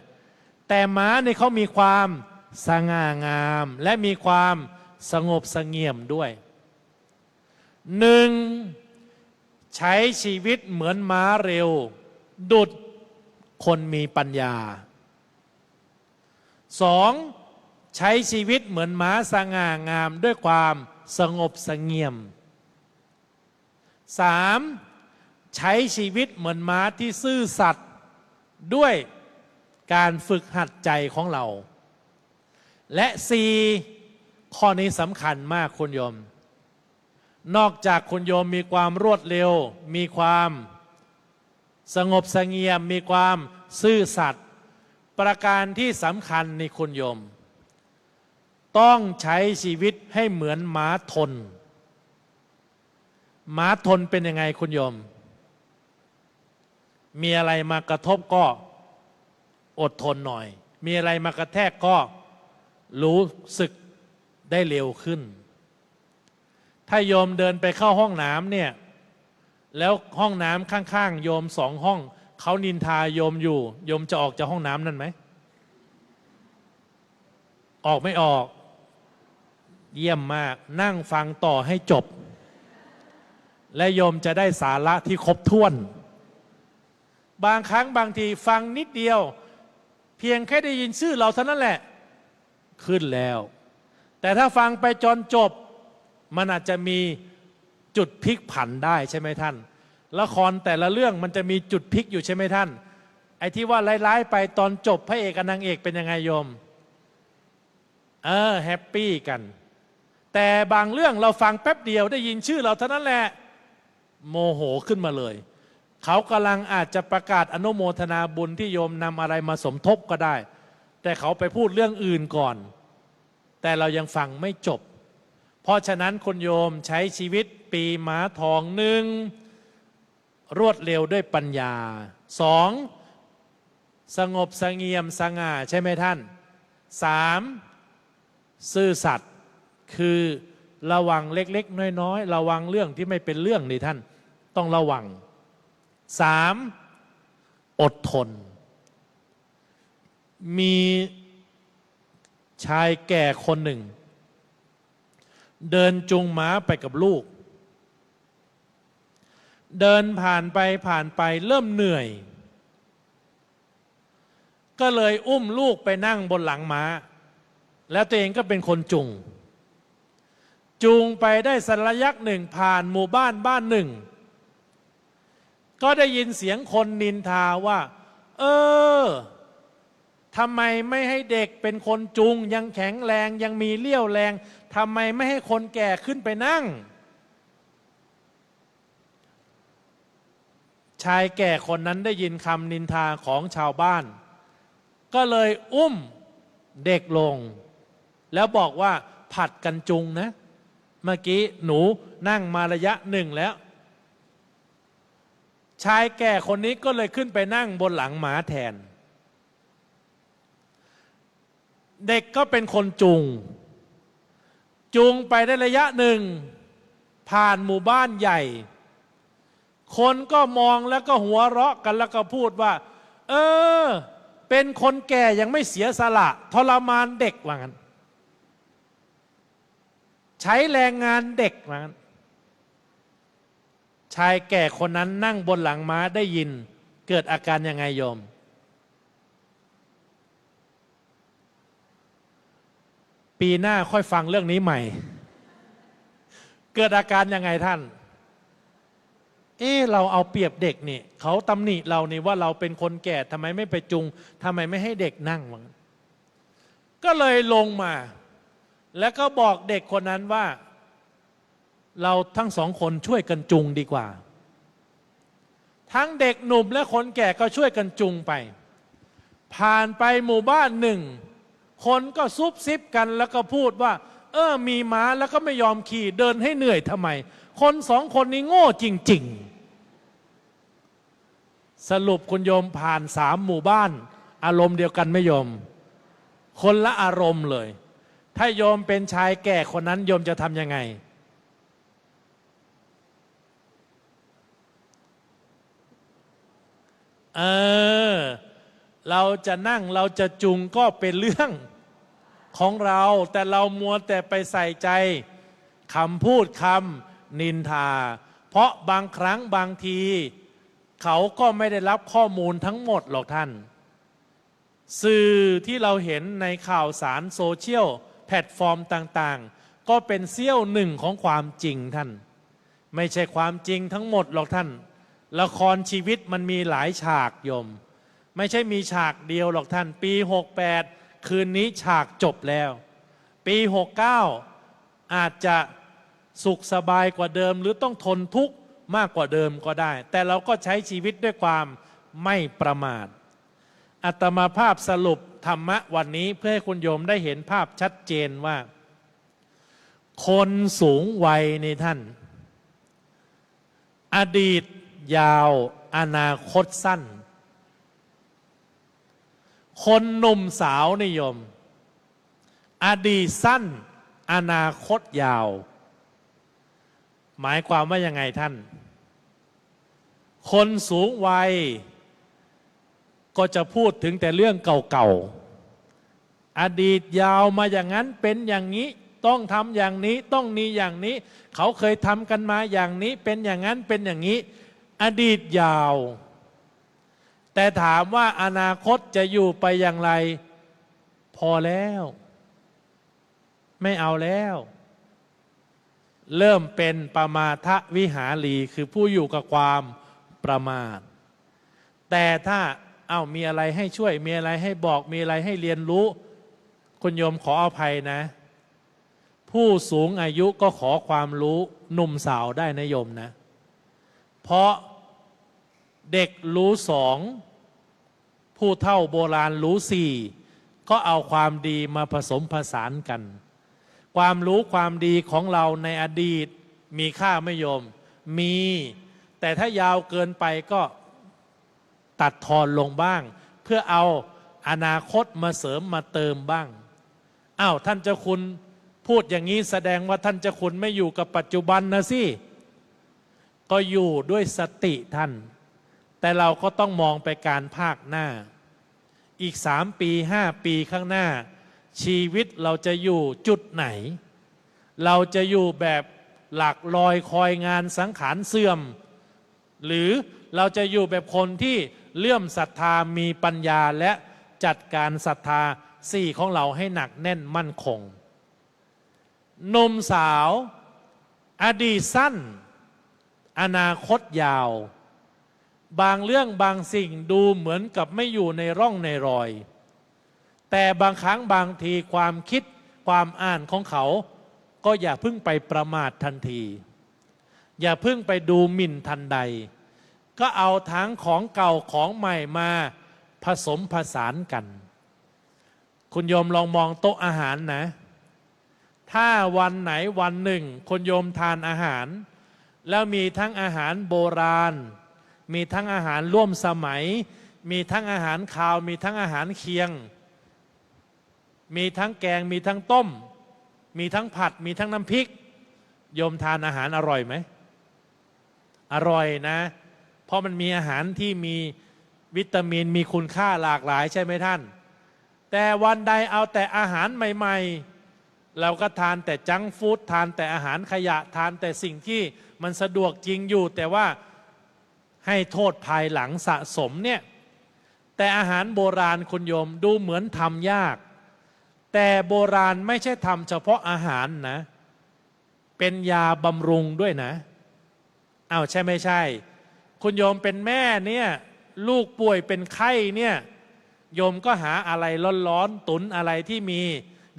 แต่ม้าเนี่ยเขามีความสง่างามและมีความสงบเสงี่ยมด้วยหนึ่งใช้ชีวิตเหมือนม้าเร็วดุจคนมีปัญญาสองใช้ชีวิตเหมือนม้าสง่างามด้วยความสงบเสงี่ยมสามใช้ชีวิตเหมือนม้าที่ซื่อสัตย์ด้วยการฝึกหัดใจของเราและสี่ข้อนี้สำคัญมากคุณโยมนอกจากคุณโยมมีความรวดเร็วมีความสงบเสงี่ยมมีความซื่อสัตย์ประการที่สำคัญในคุณโยมต้องใช้ชีวิตให้เหมือนม้าทนม้าทนเป็นยังไงคุณโยมมีอะไรมากระทบก็อดทนหน่อยมีอะไรมากระแทกก็รู้สึกได้เร็วขึ้นถ้าโยมเดินไปเข้าห้องน้ำเนี่ยแล้วห้องน้ำข้างๆโยมสองห้องเขานินทาโยมอยู่โยมจะออกจากห้องน้ำนั่นไหมออกไม่ออกเยี่ยมมากนั่งฟังต่อให้จบและโยมจะได้สาระที่ครบถ้วนบางครั้งบางทีฟังนิดเดียวเพียงแค่ได้ยินชื่อเราเท่านั้นแหละขึ้นแล้วแต่ถ้าฟังไปจนจบมันอาจจะมีจุดพลิกผันได้ใช่ไหมท่านละครแต่ละเรื่องมันจะมีจุดพลิกอยู่ใช่ไหมท่านไอ้ที่ว่าร้ายๆไปตอนจบพระเอกกับนางเอกเป็นยังไงโยมแฮปปี้กันแต่บางเรื่องเราฟังแป๊บเดียวได้ยินชื่อเราเท่านั้นแหละโมโหขึ้นมาเลยเขากำลังอาจจะประกาศอนุโมทนาบุญที่โยมนำอะไรมาสมทบก็ได้แต่เขาไปพูดเรื่องอื่นก่อนแต่เรายังฟังไม่จบเพราะฉะนั้นคุณโยมใช้ชีวิตปีม้าทองหนึ่งรวดเร็วด้วยปัญญาสองสงบเสงี่ยมสง่าใช่ไหมท่านสามซื่อสัตย์คือระวังเล็กๆน้อยๆระวังเรื่องที่ไม่เป็นเรื่องนี่ท่านต้องระวังสามอดทนมีชายแก่คนหนึ่งเดินจูงม้าไปกับลูกเดินผ่านไปเริ่มเหนื่อยก็เลยอุ้มลูกไปนั่งบนหลังม้าแล้วตัวเองก็เป็นคนจูง จูงไปได้สักระยะหนึ่งผ่านหมู่บ้านบ้านหนึ่งก็ได้ยินเสียงคนนินทาว่าทำไมไม่ให้เด็กเป็นคนจูงยังแข็งแรงยังมีเลี้ยวแรงทำไมไม่ให้คนแก่ขึ้นไปนั่งชายแก่คนนั้นได้ยินคำนินทาของชาวบ้านก็เลยอุ้มเด็กลงแล้วบอกว่าผัดกันจุงนะเมื่อกี้หนูนั่งมาระยะหนึ่งแล้วชายแก่คนนี้ก็เลยขึ้นไปนั่งบนหลังหมาแทนเด็กก็เป็นคนจูงไปได้ระยะหนึ่งผ่านหมู่บ้านใหญ่คนก็มองแล้วก็หัวเราะกันแล้วก็พูดว่าเป็นคนแก่ยังไม่เสียสละทรมานเด็กว่างั้นใช้แรงงานเด็กว่างั้นชายแก่คนนั้นนั่งบนหลังม้าได้ยินเกิดอาการยังไงโยมปีหน้าค่อยฟังเรื่องนี้ใหม่เกิดอาการยังไงท่านเราเอาเปรียบเด็กนี่เขาตำหนิเรานี่ว่าเราเป็นคนแก่ทำไมไม่ไปจุงทำไมไม่ให้เด็กนั่งวะก็เลยลงมาแล้วก็บอกเด็กคนนั้นว่าเราทั้งสองคนช่วยกันจุงดีกว่าทั้งเด็กหนุ่มและคนแก่ก็ช่วยกันจุงไปผ่านไปหมู่บ้านหนึ่งคนก็ซุบซิบกันแล้วก็พูดว่ามีม้าแล้วก็ไม่ยอมขี่เดินให้เหนื่อยทำไมคนสองคนนี้โง่จริงๆสรุปคุณโยมผ่าน3 หมู่บ้านอารมณ์เดียวกันไม่โยมคนละอารมณ์เลยถ้าโยมเป็นชายแก่คนนั้นโยมจะทำยังไงเราจะนั่งเราจะจุงก็เป็นเรื่องของเราแต่เรามัวแต่ไปใส่ใจคำพูดคำนินทาเพราะบางครั้งบางทีเขาก็ไม่ได้รับข้อมูลทั้งหมดหรอกท่านสื่อที่เราเห็นในข่าวสารโซเชียลแพลตฟอร์มต่างๆก็เป็นเสี้ยวหนึ่งของความจริงท่านไม่ใช่ความจริงทั้งหมดหรอกท่านละครชีวิตมันมีหลายฉากโยมไม่ใช่มีฉากเดียวหรอกท่านปี68คืนนี้ฉากจบแล้วปี69อาจจะสุขสบายกว่าเดิมหรือต้องทนทุกข์มากกว่าเดิมก็ได้แต่เราก็ใช้ชีวิตด้วยความไม่ประมาทอาตมาภาพสรุปธรรมะวันนี้เพื่อให้คุณโยมได้เห็นภาพชัดเจนว่าคนสูงวัยในท่านอดีตยาวอนาคตสั้นคนหนุ่มสาวนิยมอดีตสั้นอนาคตยาวหมายความว่ายังไงท่านคนสูงวัยก็จะพูดถึงแต่เรื่องเก่าๆอดีตยาวมาอย่างนั้นเป็นอย่างนี้ต้องทำอย่างนี้ต้องมีอย่างนี้เขาเคยทำกันมาอย่างนี้เป็นอย่างนั้นเป็นอย่างนี้อดีตยาวแต่ถามว่าอนาคตจะอยู่ไปอย่างไรพอแล้วไม่เอาแล้วเริ่มเป็นปมาทวิหารีคือผู้อยู่กับความประมาทแต่ถ้ามีอะไรให้ช่วยมีอะไรให้บอกมีอะไรให้เรียนรู้คุณโยมขออภัยนะผู้สูงอายุก็ขอความรู้หนุ่มสาวได้นะโยมนะเพราะเด็กรู้2ผู้เฒ่าโบราณรู้4ก็เอาความดีมาผสมผสานกันความรู้ความดีของเราในอดีตมีค่าไม่โยมมีแต่ถ้ายาวเกินไปก็ตัดทอนลงบ้างเพื่อเอาอนาคตมาเสริมมาเติมบ้างท่านเจ้าคุณพูดอย่างนี้แสดงว่าท่านเจ้าคุณไม่อยู่กับปัจจุบันนะสิก็อยู่ด้วยสติท่านแต่เราก็ต้องมองไปการภาคหน้าอีก3 ปี5 ปีข้างหน้าชีวิตเราจะอยู่จุดไหนเราจะอยู่แบบหลักลอยคอยงานสังขารเสื่อมหรือเราจะอยู่แบบคนที่เลื่อมศรัทธามีปัญญาและจัดการศรัทธา4ของเราให้หนักแน่นมั่นคง หนุ่มสาวอดีตสั้นอนาคตยาวบางเรื่องบางสิ่งดูเหมือนกับไม่อยู่ในร่องในรอยแต่บางครั้งบางทีความคิดความอ่านของเขาก็อย่าเพิ่งไปประมาททันทีอย่าเพิ่งไปดูหมิ่นทันใดก็เอาทั้งของเก่าของใหม่มาผสมผสานกันคุณโยมลองมองโต๊ะอาหารนะถ้าวันไหนวันหนึ่งคุณโยมทานอาหารแล้วมีทั้งอาหารโบราณมีทั้งอาหารร่วมสมัยมีทั้งอาหารคาวมีทั้งอาหารเคียงมีทั้งแกงมีทั้งต้มมีทั้งผัดมีทั้งน้ำพริกโยมทานอาหารอร่อยไหมอร่อยนะเพราะมันมีอาหารที่มีวิตามินมีคุณค่าหลากหลายใช่ไหมท่านแต่วันใดเอาแต่อาหารใหม่ๆเราก็ทานแต่จังก์ฟู้ดทานแต่อาหารขยะทานแต่สิ่งที่มันสะดวกจริงอยู่แต่ว่าให้โทษภายหลังสะสมเนี่ยแต่อาหารโบราณคุณโยมดูเหมือนทำยากแต่โบราณไม่ใช่ทำเฉพาะอาหารนะเป็นยาบำรุงด้วยนะอ้าวใช่ไม่ใช่คุณโยมเป็นแม่เนี่ยลูกป่วยเป็นไข้เนี่ยโยมก็หาอะไรร้อนๆตุ๋นอะไรที่มี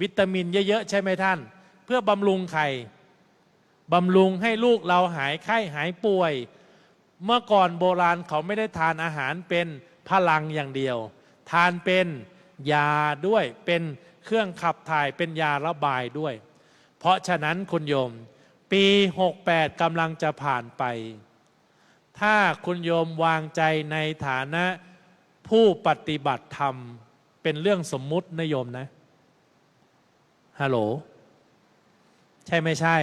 วิตามินเยอะๆใช่ไหมท่านเพื่อบำรุงไข่บำรุงให้ลูกเราหายไข้หายป่วยเมื่อก่อนโบราณเขาไม่ได้ทานอาหารเป็นพลังอย่างเดียวทานเป็นยาด้วยเป็นเครื่องขับถ่ายเป็นยาระบายด้วยเพราะฉะนั้นคุณโยมปี68กำลังจะผ่านไปถ้าคุณโยมวางใจในฐานะผู้ปฏิบัติธรรมเป็นเรื่องสมมุตินะโยมนะฮัลโหลใช่ไม่ใช่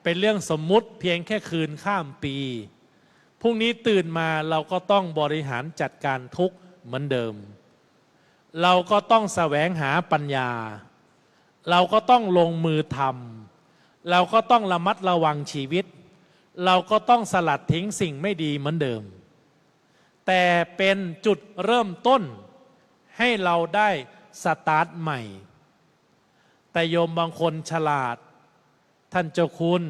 เป็นเรื่องสมมุติเพียงแค่คืนข้ามปีพรุ่งนี้ตื่นมาเราก็ต้องบริหารจัดการทุกข์เหมือนเดิมเราก็ต้องแสวงหาปัญญาเราก็ต้องลงมือทำเราก็ต้องระมัดระวังชีวิตเราก็ต้องสลัดทิ้งสิ่งไม่ดีเหมือนเดิมแต่เป็นจุดเริ่มต้นให้เราได้สตาร์ทใหม่แต่โยมบางคนฉลาดท่านเจ้าคุณ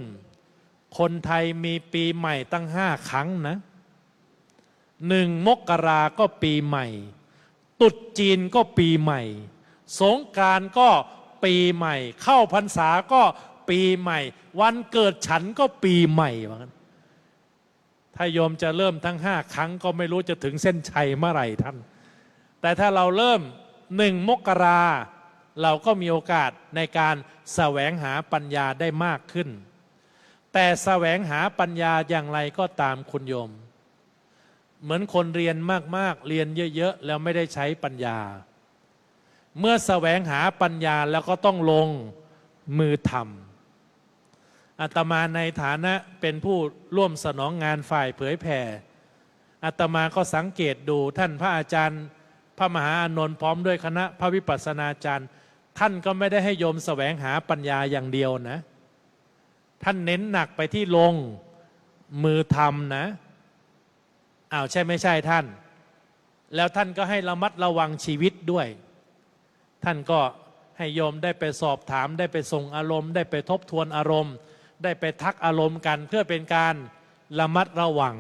คนไทยมีปีใหม่ตั้ง5 ครั้งนะ1 มกราก็ปีใหม่ตรุษจีนก็ปีใหม่สงกรานต์ก็ปีใหม่เข้าพรรษาก็ปีใหม่วันเกิดฉันก็ปีใหม่ว่างั้นถ้าโยมจะเริ่มทั้ง5 ครั้งก็ไม่รู้จะถึงเส้นชัยเมื่อไหร่ท่านแต่ถ้าเราเริ่ม1 มกราเราก็มีโอกาสในการแสวงหาปัญญาได้มากขึ้นแต่แสวงหาปัญญาอย่างไรก็ตามคุณโยมเหมือนคนเรียนมากๆเรียนเยอะๆแล้วไม่ได้ใช้ปัญญาเมื่อแสวงหาปัญญาแล้วก็ต้องลงมือทำอาตมาในฐานะเป็นผู้ร่วมสนองงานฝ่ายเผยแผ่อาตมาก็สังเกตดูท่านพระอาจารย์พระมหาอานนท์พร้อมด้วยคณะพระวิปัสสนาจารย์ท่านก็ไม่ได้ให้โยมแสวงหาปัญญาอย่างเดียวนะท่านเน้นหนักไปที่ลงมือทำนะอ้าวใช่ไม่ใช่ท่านแล้วท่านก็ให้ระมัดระวังชีวิตด้วยท่านก็ให้โยมได้ไปสอบถามได้ไปส่งอารมณ์ได้ไปทบทวนอารมณ์ได้ไปทักอารมณ์กันเพื่อเป็นการระมัดระวัง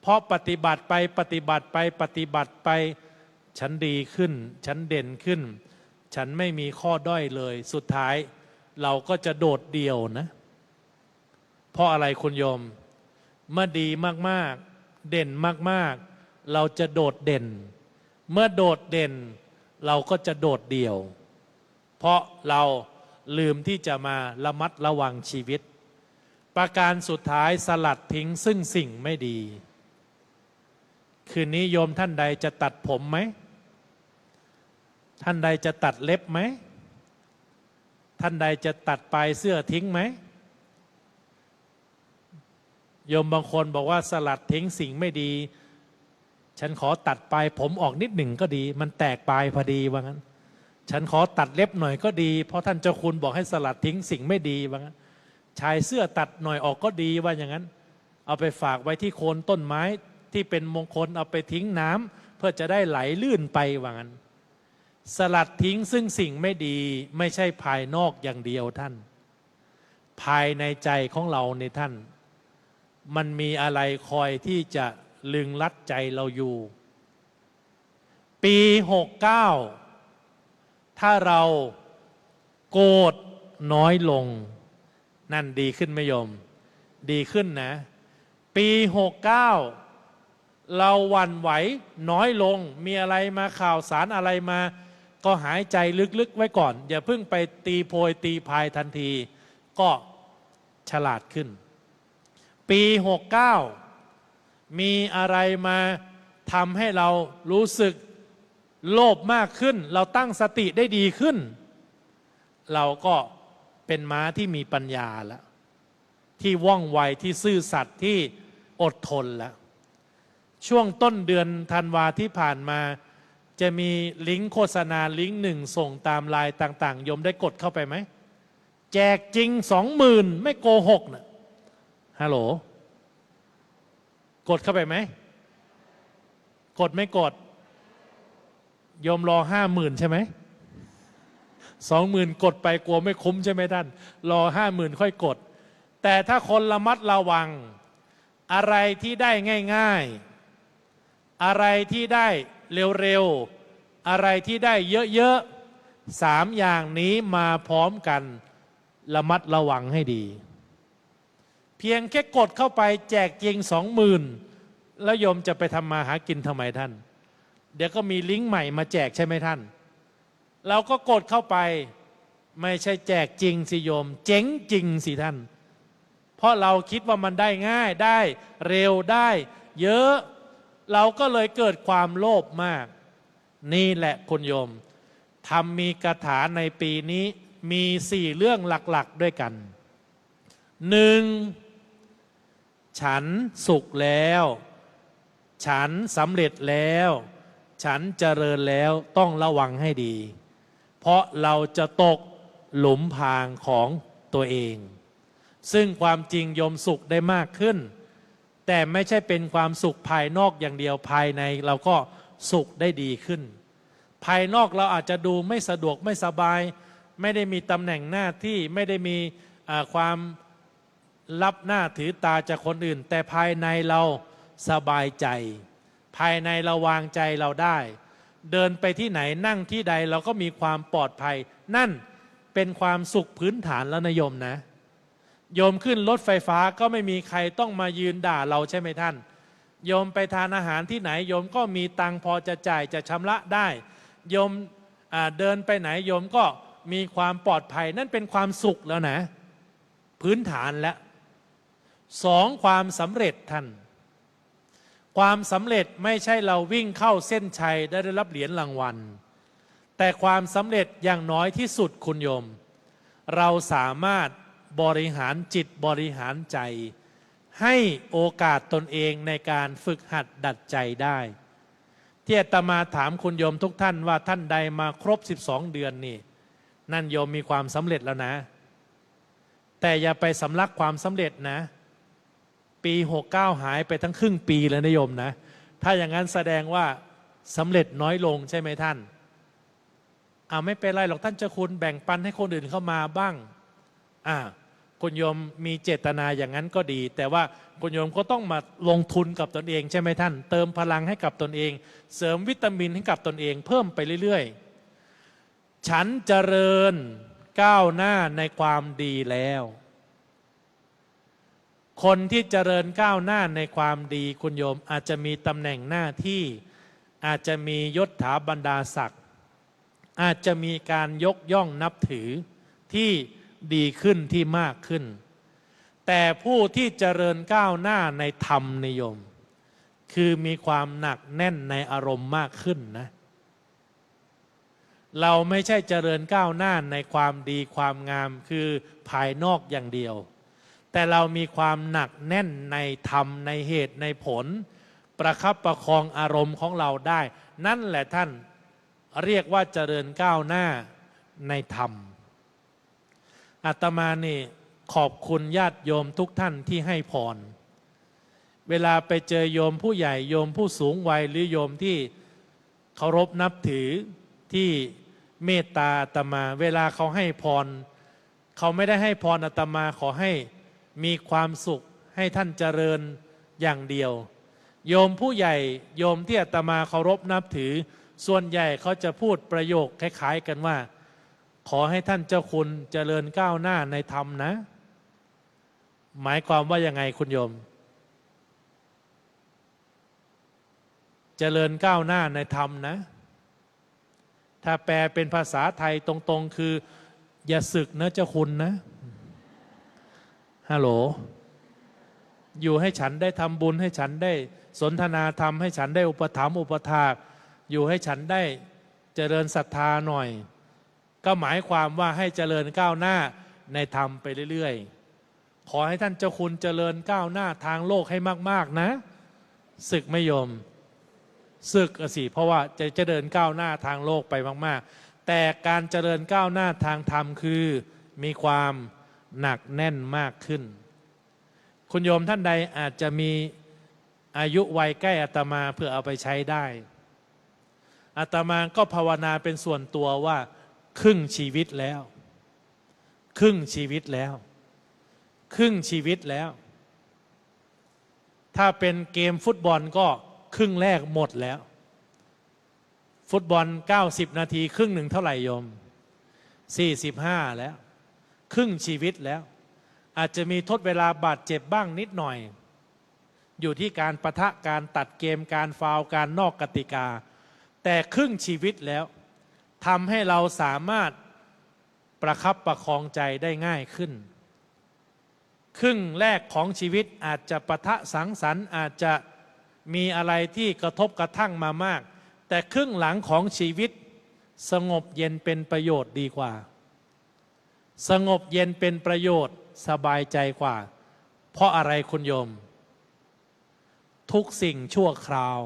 เพราะปฏิบัติไปปฏิบัติไปปฏิบัติไปฉันดีขึ้นฉันเด่นขึ้นฉันไม่มีข้อด้อยเลยสุดท้ายเราก็จะโดดเดี่ยวนะเพราะอะไรคุณโยมเมื่อดีมากๆเด่นมากๆเราจะโดดเด่นเมื่อโดดเด่นเราก็จะโดดเดี่ยวเพราะเราลืมที่จะมาระมัดระวังชีวิตประการสุดท้ายสลัดทิ้งซึ่งสิ่งไม่ดีคืนนี้โยมท่านใดจะตัดผมไหมท่านใดจะตัดเล็บไหมท่านใดจะตัดปลายเสื้อทิ้งไหมโยมบางคนบอกว่าสลัดทิ้งสิ่งไม่ดีฉันขอตัดปลายผมออกนิดหนึ่งก็ดีมันแตกปลายพอดีว่างั้นฉันขอตัดเล็บหน่อยก็ดีเพราะท่านเจ้าคุณบอกให้สลัดทิ้งสิ่งไม่ดีว่างั้นชายเสื้อตัดหน่อยออกก็ดีว่าอย่างนั้นเอาไปฝากไว้ที่โคนต้นไม้ที่เป็นมงคลเอาไปทิ้งน้ำเพื่อจะได้ไหลลื่นไปว่างั้น สลัดทิ้งซึ่งสิ่งไม่ดีไม่ใช่ภายนอกอย่างเดียวท่าน ภายในใจของเราในท่าน มันมีอะไรคอยที่จะลึงลัดใจเราอยู่ ปี69ถ้าเราโกรธน้อยลงนั่นดีขึ้นไหมโยมดีขึ้นนะปี69เราหวั่นไหวน้อยลงมีอะไรมาข่าวสารอะไรมาก็หายใจลึกๆไว้ก่อนอย่าเพิ่งไปตีโพยตีพายทันทีก็ฉลาดขึ้นปี69มีอะไรมาทำให้เรารู้สึกโลภมากขึ้นเราตั้งสติได้ดีขึ้นเราก็เป็นม้าที่มีปัญญาแล้วที่ว่องไวที่ซื่อสัตย์ที่อดทนแล้วช่วงต้นเดือนธันวาที่ผ่านมาจะมีลิงก์โฆษณาลิงก์หนึ่งส่งตามไลน์ต่างๆโยมได้กดเข้าไปไหมแจกจริง20,000ไม่โกหกนะฮัลโหลกดเข้าไปไหมกดไม่กดโยมรอ50,000ใช่ไหม20,000กดไปกลัวไม่คุ้มใช่ไหมท่านรอ50,000ค่อยกดแต่ถ้าคนระมัดระวังอะไรที่ได้ง่ายๆอะไรที่ได้เร็วๆอะไรที่ได้เยอะๆ3อย่างนี้มาพร้อมกันระมัดระวังให้ดีเพียงแค่กดเข้าไปแจกจริง20,000แล้วโยมจะไปทำมาหากินทำไมท่านเดี๋ยวก็มีลิงก์ใหม่มาแจกใช่ไหมท่านเราก็กดเข้าไปไม่ใช่แจกจริงสิโยมเจ๊งจริงสิท่านเพราะเราคิดว่ามันได้ง่ายได้เร็วได้เยอะเราก็เลยเกิดความโลภมากนี่แหละคุณโยมทำมีคาถาในปีนี้มี4เรื่องหลักๆด้วยกัน1ฉันสุขแล้วฉันสำเร็จแล้วฉันเจริญแล้วต้องระวังให้ดีเพราะเราจะตกหลุมพรางของตัวเองซึ่งความจริงโยมสุขได้มากขึ้นแต่ไม่ใช่เป็นความสุขภายนอกอย่างเดียวภายในเราก็สุขได้ดีขึ้นภายนอกเราอาจจะดูไม่สะดวกไม่สบายไม่ได้มีตำแหน่งหน้าที่ไม่ได้มีความรับหน้าถือตาจากคนอื่นแต่ภายในเราสบายใจภายในเราวางใจเราได้เดินไปที่ไหนนั่งที่ใดเราก็มีความปลอดภัยนั่นเป็นความสุขพื้นฐานแล้วนะโยมนะโยมขึ้นรถไฟฟ้าก็ไม่มีใครต้องมายืนด่าเราใช่ไหมท่านโยมไปทานอาหารที่ไหนโยมก็มีตังค์พอจะจ่ายจะชำระได้โยมเดินไปไหนโยมก็มีความปลอดภัยนั่นเป็นความสุขแล้วนะพื้นฐานและ2ความสำเร็จท่านความสำเร็จไม่ใช่เราวิ่งเข้าเส้นชัยได้รับเหรียญรางวัลแต่ความสำเร็จอย่างน้อยที่สุดคุณโยมเราสามารถบริหารจิตบริหารใจให้โอกาสตนเองในการฝึกหัดดัดใจได้ที่อาตมาถามคุณโยมทุกท่านว่าท่านใดมาครบ12เดือนนี่นั่นโยมมีความสำเร็จแล้วนะแต่อย่าไปสำลักความสำเร็จนะปี69หายไปทั้งครึ่งปีเลยนะโยมนะถ้าอย่างนั้นแสดงว่าสำเร็จน้อยลงใช่ไหมท่านไม่เป็นไรหรอกท่านเจ้าคุณแบ่งปันให้คนอื่นเข้ามาบ้างคุณโยมมีเจตนาอย่างนั้นก็ดีแต่ว่าคุณโยมก็ต้องมาลงทุนกับตนเองใช่ไหมท่านเติมพลังให้กับตนเองเสริมวิตามินให้กับตนเองเพิ่มไปเรื่อยๆฉันเจริญก้าวหน้าในความดีแล้วคนที่เจริญก้าวหน้าในความดีคุณโยมอาจจะมีตำแหน่งหน้าที่อาจจะมียศถาบรรดาศักดิ์อาจจะมีการยกย่องนับถือที่ดีขึ้นที่มากขึ้นแต่ผู้ที่เจริญก้าวหน้าในธรรมนิยมคือมีความหนักแน่นในอารมณ์มากขึ้นนะเราไม่ใช่เจริญก้าวหน้าในความดีความงามคือภายนอกอย่างเดียวแต่เรามีความหนักแน่นในธรรมในเหตุในผลประคับประคองอารมณ์ของเราได้นั่นแหละท่านเรียกว่าเจริญก้าวหน้าในธรรมอาตมานี่ขอบคุณญาติโยมทุกท่านที่ให้พรเวลาไปเจอโยมผู้ใหญ่โยมผู้สูงวัยหรือโยมที่เคารพนับถือท ที่เมตตาอาตมาเวลาเขาให้พรเขาไม่ได้ให้พรอาตมาขอให้มีความสุขให้ท่านเจริญอย่างเดียวโยมผู้ใหญ่โยมที่อาตมาเคารพนับถือส่วนใหญ่เขาจะพูดประโยคคล้ายๆกันว่าขอให้ท่านเจ้าคุณเจริญก้าวหน้าในธรรมนะหมายความว่ายังไงคุณโยมเจริญก้าวหน้าในธรรมนะถ้าแปลเป็นภาษาไทยตรงๆคืออย่าสึกนะเจ้าคุณนะฮัลโหลอยู่ให้ฉันได้ทำบุญให้ฉันได้สนทนาธรรมให้ฉันได้อุปถัมภ์อุปถากอยู่ให้ฉันได้เจริญศรัทธาหน่อยก็หมายความว่าให้เจริญก้าวหน้าในธรรมไปเรื่อยๆขอให้ท่านเจ้าคุณเจริญก้าวหน้าทางโลกให้มากๆนะสึกไม่โยมสึกสิเพราะว่าจะเจริญก้าวหน้าทางโลกไปมากๆแต่การเจริญก้าวหน้าทางธรรมคือมีความหนักแน่นมากขึ้นคุณโยมท่านใดอาจจะมีอายุวัยใกล้อาตมาเพื่อเอาไปใช้ได้อาตมาก็ภาวนาเป็นส่วนตัวว่าครึ่งชีวิตแล้วครึ่งชีวิตแล้วครึ่งชีวิตแล้วถ้าเป็นเกมฟุตบอลก็ครึ่งแรกหมดแล้วฟุตบอล90นาทีครึ่งหนึ่งเท่าไหร่โยม45แล้วครึ่งชีวิตแล้วอาจจะมีทดเวลาบาดเจ็บบ้างนิดหน่อยอยู่ที่การปะทะการตัดเกมการฟาวล์การนอกกติกาแต่ครึ่งชีวิตแล้วทำให้เราสามารถประคับประคองใจได้ง่ายขึ้นครึ่งแรกของชีวิตอาจจะปะทะสังสรรค์อาจจะมีอะไรที่กระทบกระทั่งมามากแต่ครึ่งหลังของชีวิตสงบเย็นเป็นประโยชน์ดีกว่าสงบเย็นเป็นประโยชน์สบายใจกว่าเพราะอะไรคุณโยมทุกสิ่งชั่วคราว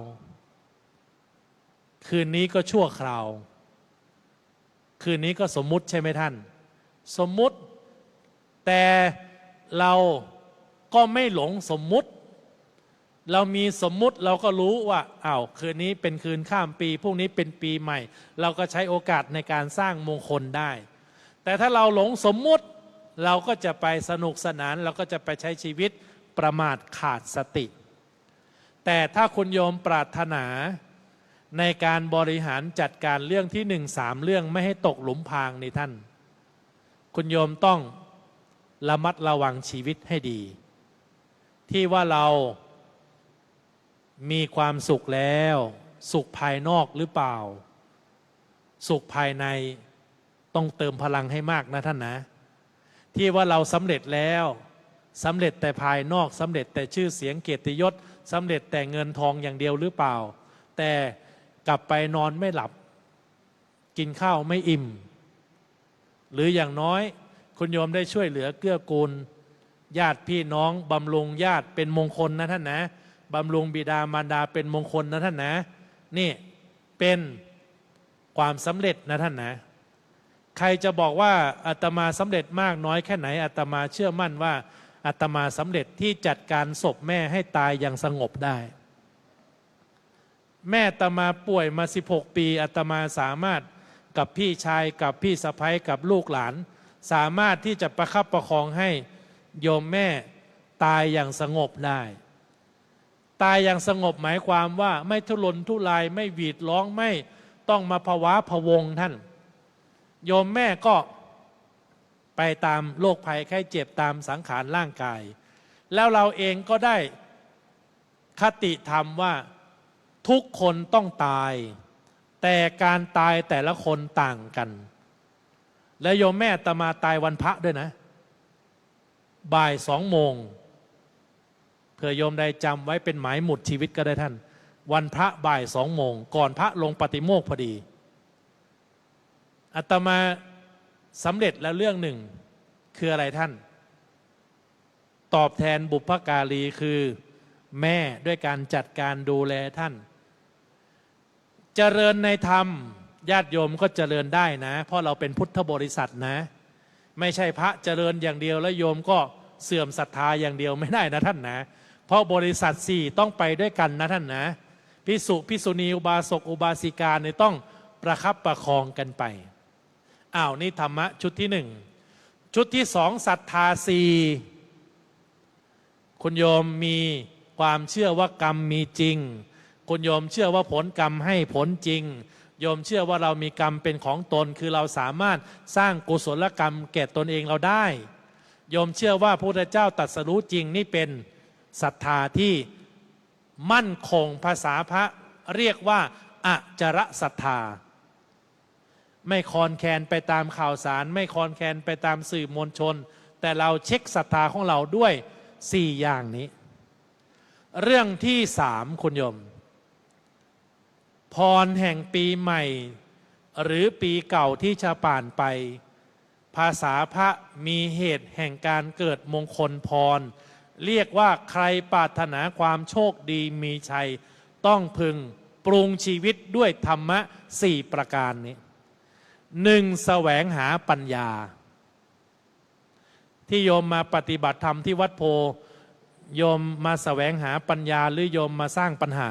คืนนี้ก็ชั่วคราวคืนนี้ก็สมมุติใช่ไหมท่านสมมุติแต่เราก็ไม่หลงสมมุติเรามีสมมุติเราก็รู้ว่าคืนนี้เป็นคืนข้ามปีพรุ่งนี้เป็นปีใหม่เราก็ใช้โอกาสในการสร้างมงคลได้แต่ถ้าเราหลงสมมุติเราก็จะไปสนุกสนานเราก็จะไปใช้ชีวิตประมาทขาดสติแต่ถ้าคุณโยมปรารถนาในการบริหารจัดการเรื่องที่3 เรื่องไม่ให้ตกหลุมพรางในท่านคุณโยมต้องระมัดระวังชีวิตให้ดีที่ว่าเรามีความสุขแล้วสุขภายนอกหรือเปล่าสุขภายในต้องเติมพลังให้มากนะท่านนะที่ว่าเราสำเร็จแล้วสำเร็จแต่ภายนอกสำเร็จแต่ชื่อเสียงเกียรติยศสำเร็จแต่เงินทองอย่างเดียวหรือเปล่าแต่กลับไปนอนไม่หลับกินข้าวไม่อิ่มหรืออย่างน้อยคุณโยมได้ช่วยเหลือเกื้อกูลญาติพี่น้องบำรุงญาติเป็นมงคลนะท่านนะบำรุงบิดามารดาเป็นมงคลนะท่านนะนี่เป็นความสำเร็จนะท่านนะใครจะบอกว่าอาตมาสำเร็จมากน้อยแค่ไหนอาตมาเชื่อมั่นว่าอาตมาสำเร็จที่จัดการศพแม่ให้ตายอย่างสงบได้แม่อาตมาป่วยมา16 ปีอาตมาสามารถกับพี่ชายกับพี่สะใภ้กับลูกหลานสามารถที่จะประคับประคองให้โยมแม่ตายอย่างสงบได้ตายอย่างสงบหมายความว่าไม่ทุรนทุรายไม่หวีดร้องไม่ต้องมาภาวะพะวงท่านโยมแม่ก็ไปตามโรคภัยไข้เจ็บตามสังขารร่างกายแล้วเราเองก็ได้คติธรรมว่าทุกคนต้องตายแต่การตายแต่ละคนต่างกันและโยมแม่อาตมาตายวันพระด้วยนะบ่าย2 โมงเผื่อโยมได้จำไว้เป็นหมายหมุดชีวิตก็ได้ท่านวันพระบ่าย2 โมงก่อนพระลงปฏิโมกข์พอดีอาตมาสำเร็จแล้วเรื่องหนึ่งคืออะไรท่านตอบแทนบุพการีคือแม่ด้วยการจัดการดูแลท่านเจริญในธรรมญาติโยมก็เจริญได้นะเพราะเราเป็นพุทธบริษัทนะไม่ใช่พระเจริญอย่างเดียวแล้วโยมก็เสื่อมศรัทธาอย่างเดียวไม่ได้นะท่านนะเพราะบริษัท4ต้องไปด้วยกันนะท่านนะภิกษุภิกษุณีอุบาสกอุบาสิกาเนี่ยต้อง ประคับประคองกันไปอ้าวนี่ธรรมะชุดที่หนึ่งชุดที่สองศรัทธาสี่คุณโยมมีความเชื่อว่ากรรมมีจริงคุณโยมเชื่อว่าผลกรรมให้ผลจริงโยมเชื่อว่าเรามีกรรมเป็นของตนคือเราสามารถสร้างกุศลกรรมแก่ตนเองเราได้โยมเชื่อว่าพระพุทธเจ้าตรัสรู้จริงนี่เป็นศรัทธาที่มั่นคงภาษาพระเรียกว่าอจรศรัทธาไม่คลอนแคลนไปตามข่าวสารไม่คลอนแคลนไปตามสื่อมวลชนแต่เราเช็คศรัทธาของเราด้วย4อย่างนี้เรื่องที่3คุณโยมพรแห่งปีใหม่หรือปีเก่าที่จะผ่านไปภาษาพระมีเหตุแห่งการเกิดมงคลพรเรียกว่าใครปรารถนาความโชคดีมีชัยต้องพึงปรุงชีวิตด้วยธรรมะ4ประการนี้1แสวงหาปัญญาที่โยมมาปฏิบัติธรรมที่วัดโพโยมมาแสวงหาปัญญาหรือโยมมาสร้างปัญหา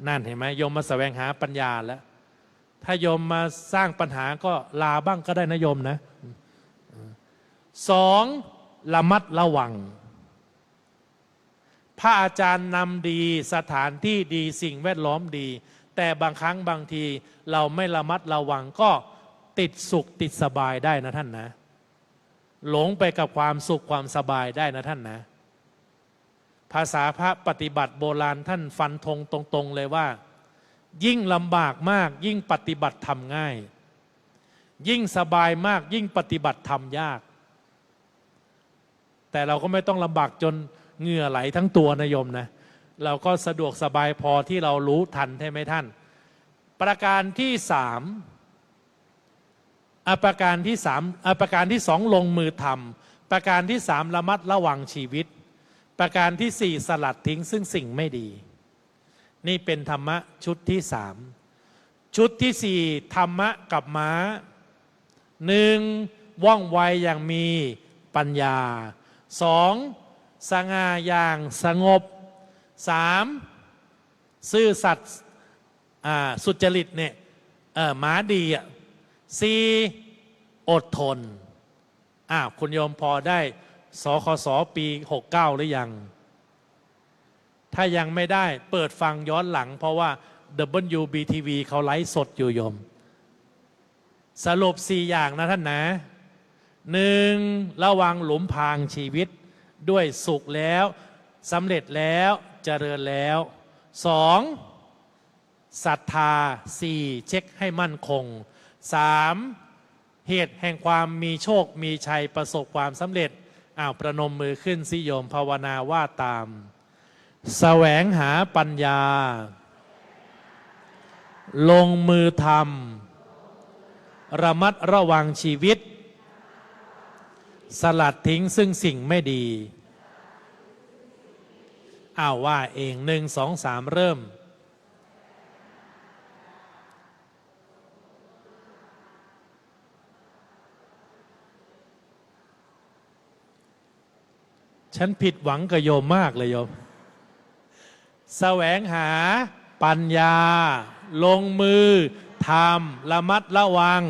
นั่นเห็นไหมโยมมาแสวงหาปัญญาแล้วถ้าโยมมาสร้างปัญหาก็ลาบ้างก็ได้นะโยมนะ2ระมัดระวังพระอาจารย์นำดีสถานที่ดีสิ่งแวดล้อมดีแต่บางครั้งบางทีเราไม่ระมัดระวังก็ติดสุขติดสบายได้นะท่านนะหลงไปกับความสุขความสบายได้นะท่านนะภาษาพระปฏิบัติโบราณท่านฟันธงตรงๆเลยว่ายิ่งลำบากมากยิ่งปฏิบัติทำง่ายยิ่งสบายมากยิ่งปฏิบัติทำยากแต่เราก็ไม่ต้องลำบากจนเหงื่อไหลทั้งตัวนะโยมนะเราก็สะดวกสบายพอที่เรารู้ทันใช่ไหมท่านประการที่ประการที่สองลงมือทำประการที่3ระมัดระวังชีวิตประการที่4สลัดทิ้งซึ่งสิ่งไม่ดีนี่เป็นธรรมะชุดที่3ชุดที่4ธรรมะกับม้า1ว่องไวอย่างมีปัญญา2สง่าอย่างสงบ3ซื่อสัตย์สุจริตเนี่ยม้าดี4อดทนคุณโยมพอได้สคสปี69หรือยังถ้ายังไม่ได้เปิดฟังย้อนหลังเพราะว่า WBTV เขาไลฟ์สดอยู่โยมสรุป4อย่างนะท่านนะ1ระวังหลุมพรางชีวิตด้วยสุขแล้วสำเร็จแล้วเจริญแล้ว2ศรัทธา4เช็คให้มั่นคง3เหตุแห่งความมีโชคมีชัยประสบความสำเร็จประนมมือขึ้นสิโยมภาวนาว่าตามแสวงหาปัญญาลงมือทำระมัดระวังชีวิตสลัดทิ้งซึ่งสิ่งไม่ดีว่าเอง1 2 3เริ่มฉันผิดหวังกับโยมมากเลยโยมแสวงหาปัญญาลงมือทำระมัดระวัง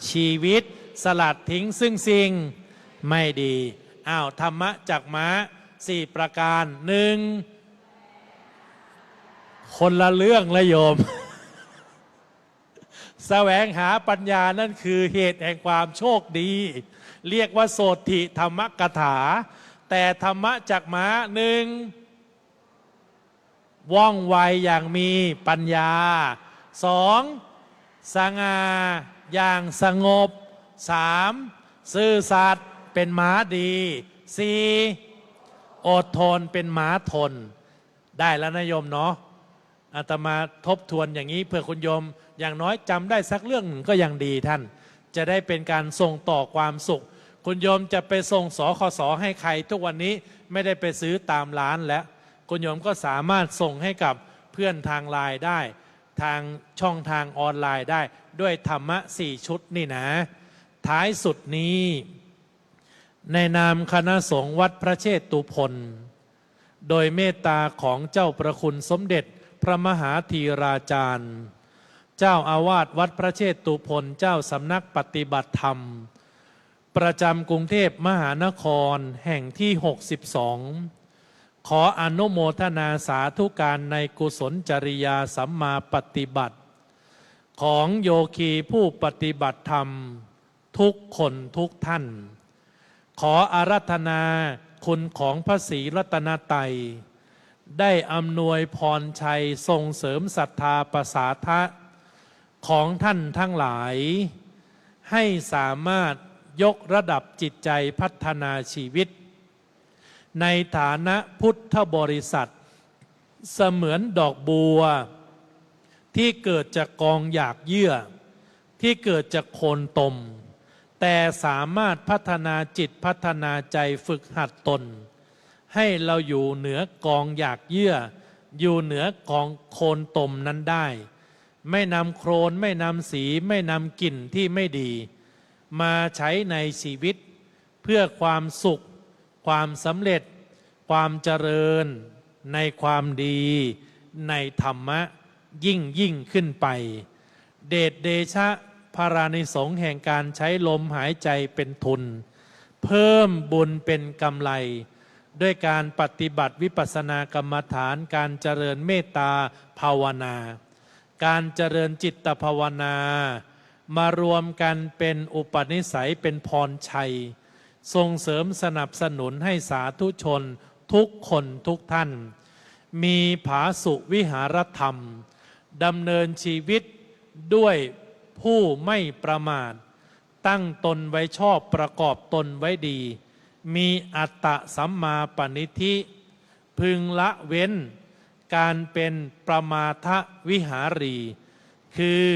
ชีวิตสลัดทิ้งซึ่งสิ่งไม่ดีธรรมะจากม้า4ประการ1คนละเรื่องเลยโยม แสวงหาปัญญานั่นคือเหตุแห่งความโชคดีเรียกว่าโสติธรรมกถาแต่ธรรมะจากม้า1ว่องไวอย่างมีปัญญา2สง่าอย่างสงบ3ซื่อสัตย์เป็นม้าดี4อดทนเป็นม้าทนได้แล้วนะโยมเนาะอาตมาทบทวนอย่างนี้เพื่อคุณโยมอย่างน้อยจำได้สักเรื่องหนึ่งก็ยังดีท่านจะได้เป็นการส่งต่อความสุขคุณโยมจะไปส่งสคสให้ใครทุกวันนี้ไม่ได้ไปซื้อตามร้านแล้วคุณโยมก็สามารถส่งให้กับเพื่อนทางไลน์ได้ทางช่องทางออนไลน์ได้ด้วยธรรมะ4ชุดนี่นะท้ายสุดนี้ในนามคณะสงฆ์วัดพระเชตุพนโดยเมตตาของเจ้าประคุณสมเด็จพระมหาธีราจารย์ เจ้าอาวาสวัดพระเชษตุพนเจ้าสำนักปฏิบัติธรรมประจำกรุงเทพมหานครแห่งที่ 62 ขออนุโมทนาสาธุการในกุศลจริยาสัมมาปฏิบัติของโยคีผู้ปฏิบัติธรรมทุกคนทุกท่าน ขออาราธนาคุณของพระศรีรัตนตรัยได้อำนวยพรชัยส่งเสริมศรัทธาประสาทะของท่านทั้งหลาย ให้สามารถยกระดับจิตใจพัฒนาชีวิตในฐานะพุทธบริษัทเสมือนดอกบัวที่เกิดจากกองหยากเยื่อที่เกิดจากโคนตมแต่สามารถพัฒนาจิตพัฒนาใจฝึกหัดตนให้เราอยู่เหนือกองหยากเยื่ออยู่เหนือกองโคนตมนั้นได้ไม่นำโคลนไม่นำสีไม่นำกลิ่นที่ไม่ดีมาใช้ในชีวิตเพื่อความสุขความสำเร็จความเจริญในความดีในธรรมะยิ่งขึ้นไปเดชเดชะพารานิสงส์แห่งการใช้ลมหายใจเป็นทุนเพิ่มบุญเป็นกำไรด้วยการปฏิบัติวิปัสสนากรรมฐานการเจริญเมตตาภาวนาการเจริญจิตภาวนามารวมกันเป็นอุปนิสัยเป็นพรชัยส่งเสริมสนับสนุนให้สาธุชนทุกคนทุกท่านมีผาสุวิหารธรรมดำเนินชีวิตด้วยผู้ไม่ประมาทตั้งตนไว้ชอบประกอบตนไว้ดีมีอัตตะสัมมาปณิธิพึงละเว้นการเป็นประมาทวิหารีคือ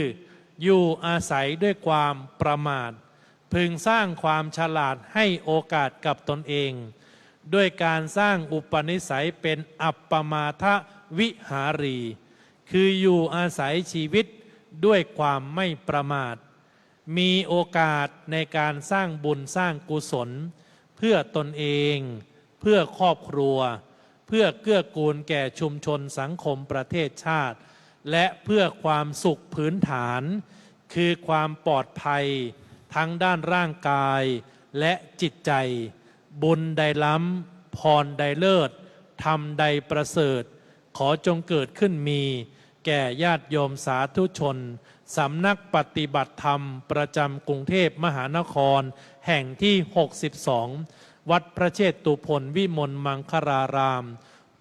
อยู่อาศัยด้วยความประมาทพึงสร้างความฉลาดให้โอกาสกับตนเองด้วยการสร้างอุปนิสัยเป็นอัปปมาทวิหารีคืออยู่อาศัยชีวิตด้วยความไม่ประมาทมีโอกาสในการสร้างบุญสร้างกุศลเพื่อตนเองเพื่อครอบครัวเพื่อเกื้อกูลแก่ชุมชนสังคมประเทศชาติและเพื่อความสุขพื้นฐานคือความปลอดภัยทั้งด้านร่างกายและจิตใจบุญใดล้ำพรใดเลิศธรรมใดประเสริฐขอจงเกิดขึ้นมีแก่ญาติโยมสาธุชนสำนักปฏิบัติธรรมประจำกรุงเทพมหานครแห่งที่ 62 วัดพระเชษตุพนวิมลมังคลาราม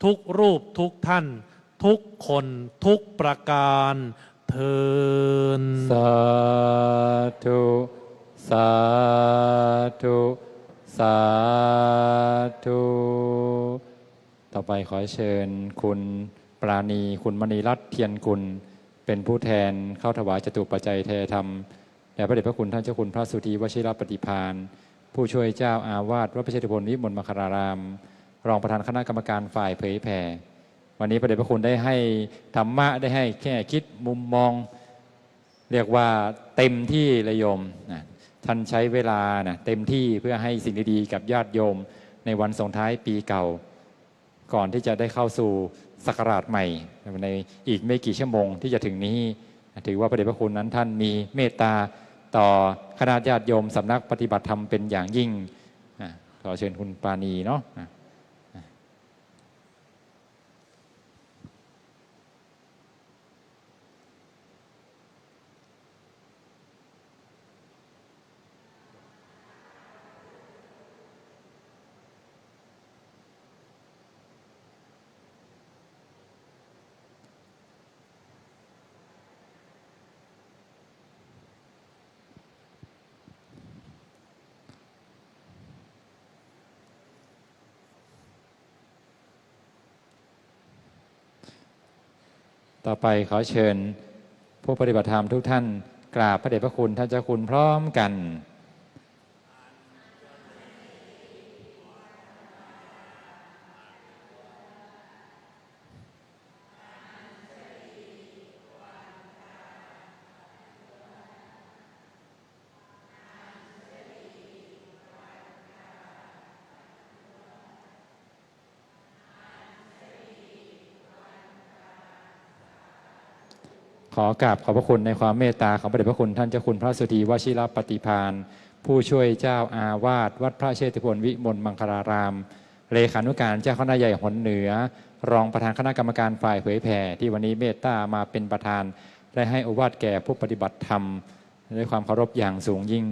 ทุกรูปทุกท่านทุกคนทุกประการเทินสาธุสาธุสาธุต่อไปขอเชิญคุณปราณีคุณมณีรัตน์เทียนกุลเป็นผู้แทนเข้าถวายจตุปัจจัยเทธรรมแด่พระเดชพระคุณท่านเจ้าคุณพระสุธีวชิรปฏิภาณผู้ช่วยเจ้าอาวาสวัดพระเชตุพนวิมลมังคลารามรองประธานคณะกรรมการฝ่ายเผยแผ่วันนี้พระเดชพระคุณได้ให้ธรรมะได้ให้แค่คิดมุมมองเรียกว่าเต็มที่เลยโยมนะท่านใช้เวลานะเต็มที่เพื่อให้สิ่งดีๆกับญาติโยมในวันส่งท้ายปีเก่าก่อนที่จะได้เข้าสู่ศักราชใหม่ในอีกไม่กี่ชั่วโมงที่จะถึงนี้ถือว่าพระเดชพระคุณนั้นท่านมีเมตตาต่อคณะญาติโยมสำนักปฏิบัติธรรมเป็นอย่างยิ่งขอเชิญคุณปราณีเนาะต่อไปขอเชิญผู้ปฏิบัติธรรมทุกท่านกราบพระเดชพระคุณท่านเจ้าคุณพร้อมกัน ขอกราบขอบพระคุณในความเมตตาของพระเดชพระคุณท่านเจ้าคุณพระสุธีวชิรปฏิภาณผู้ช่วยเจ้าอาวาสวัดพระเชตุพนวิมลมังคลารามเลขานุการเจ้าคณะใหญ่หนเหนือรองประธานคณะกรรมการฝ่ายเผยแผ่ที่วันนี้เมตตามาเป็นประธานและให้โอวาทแก่ผู้ปฏิบัติธรรมด้วยความเคารพอย่างสูงยิ่ง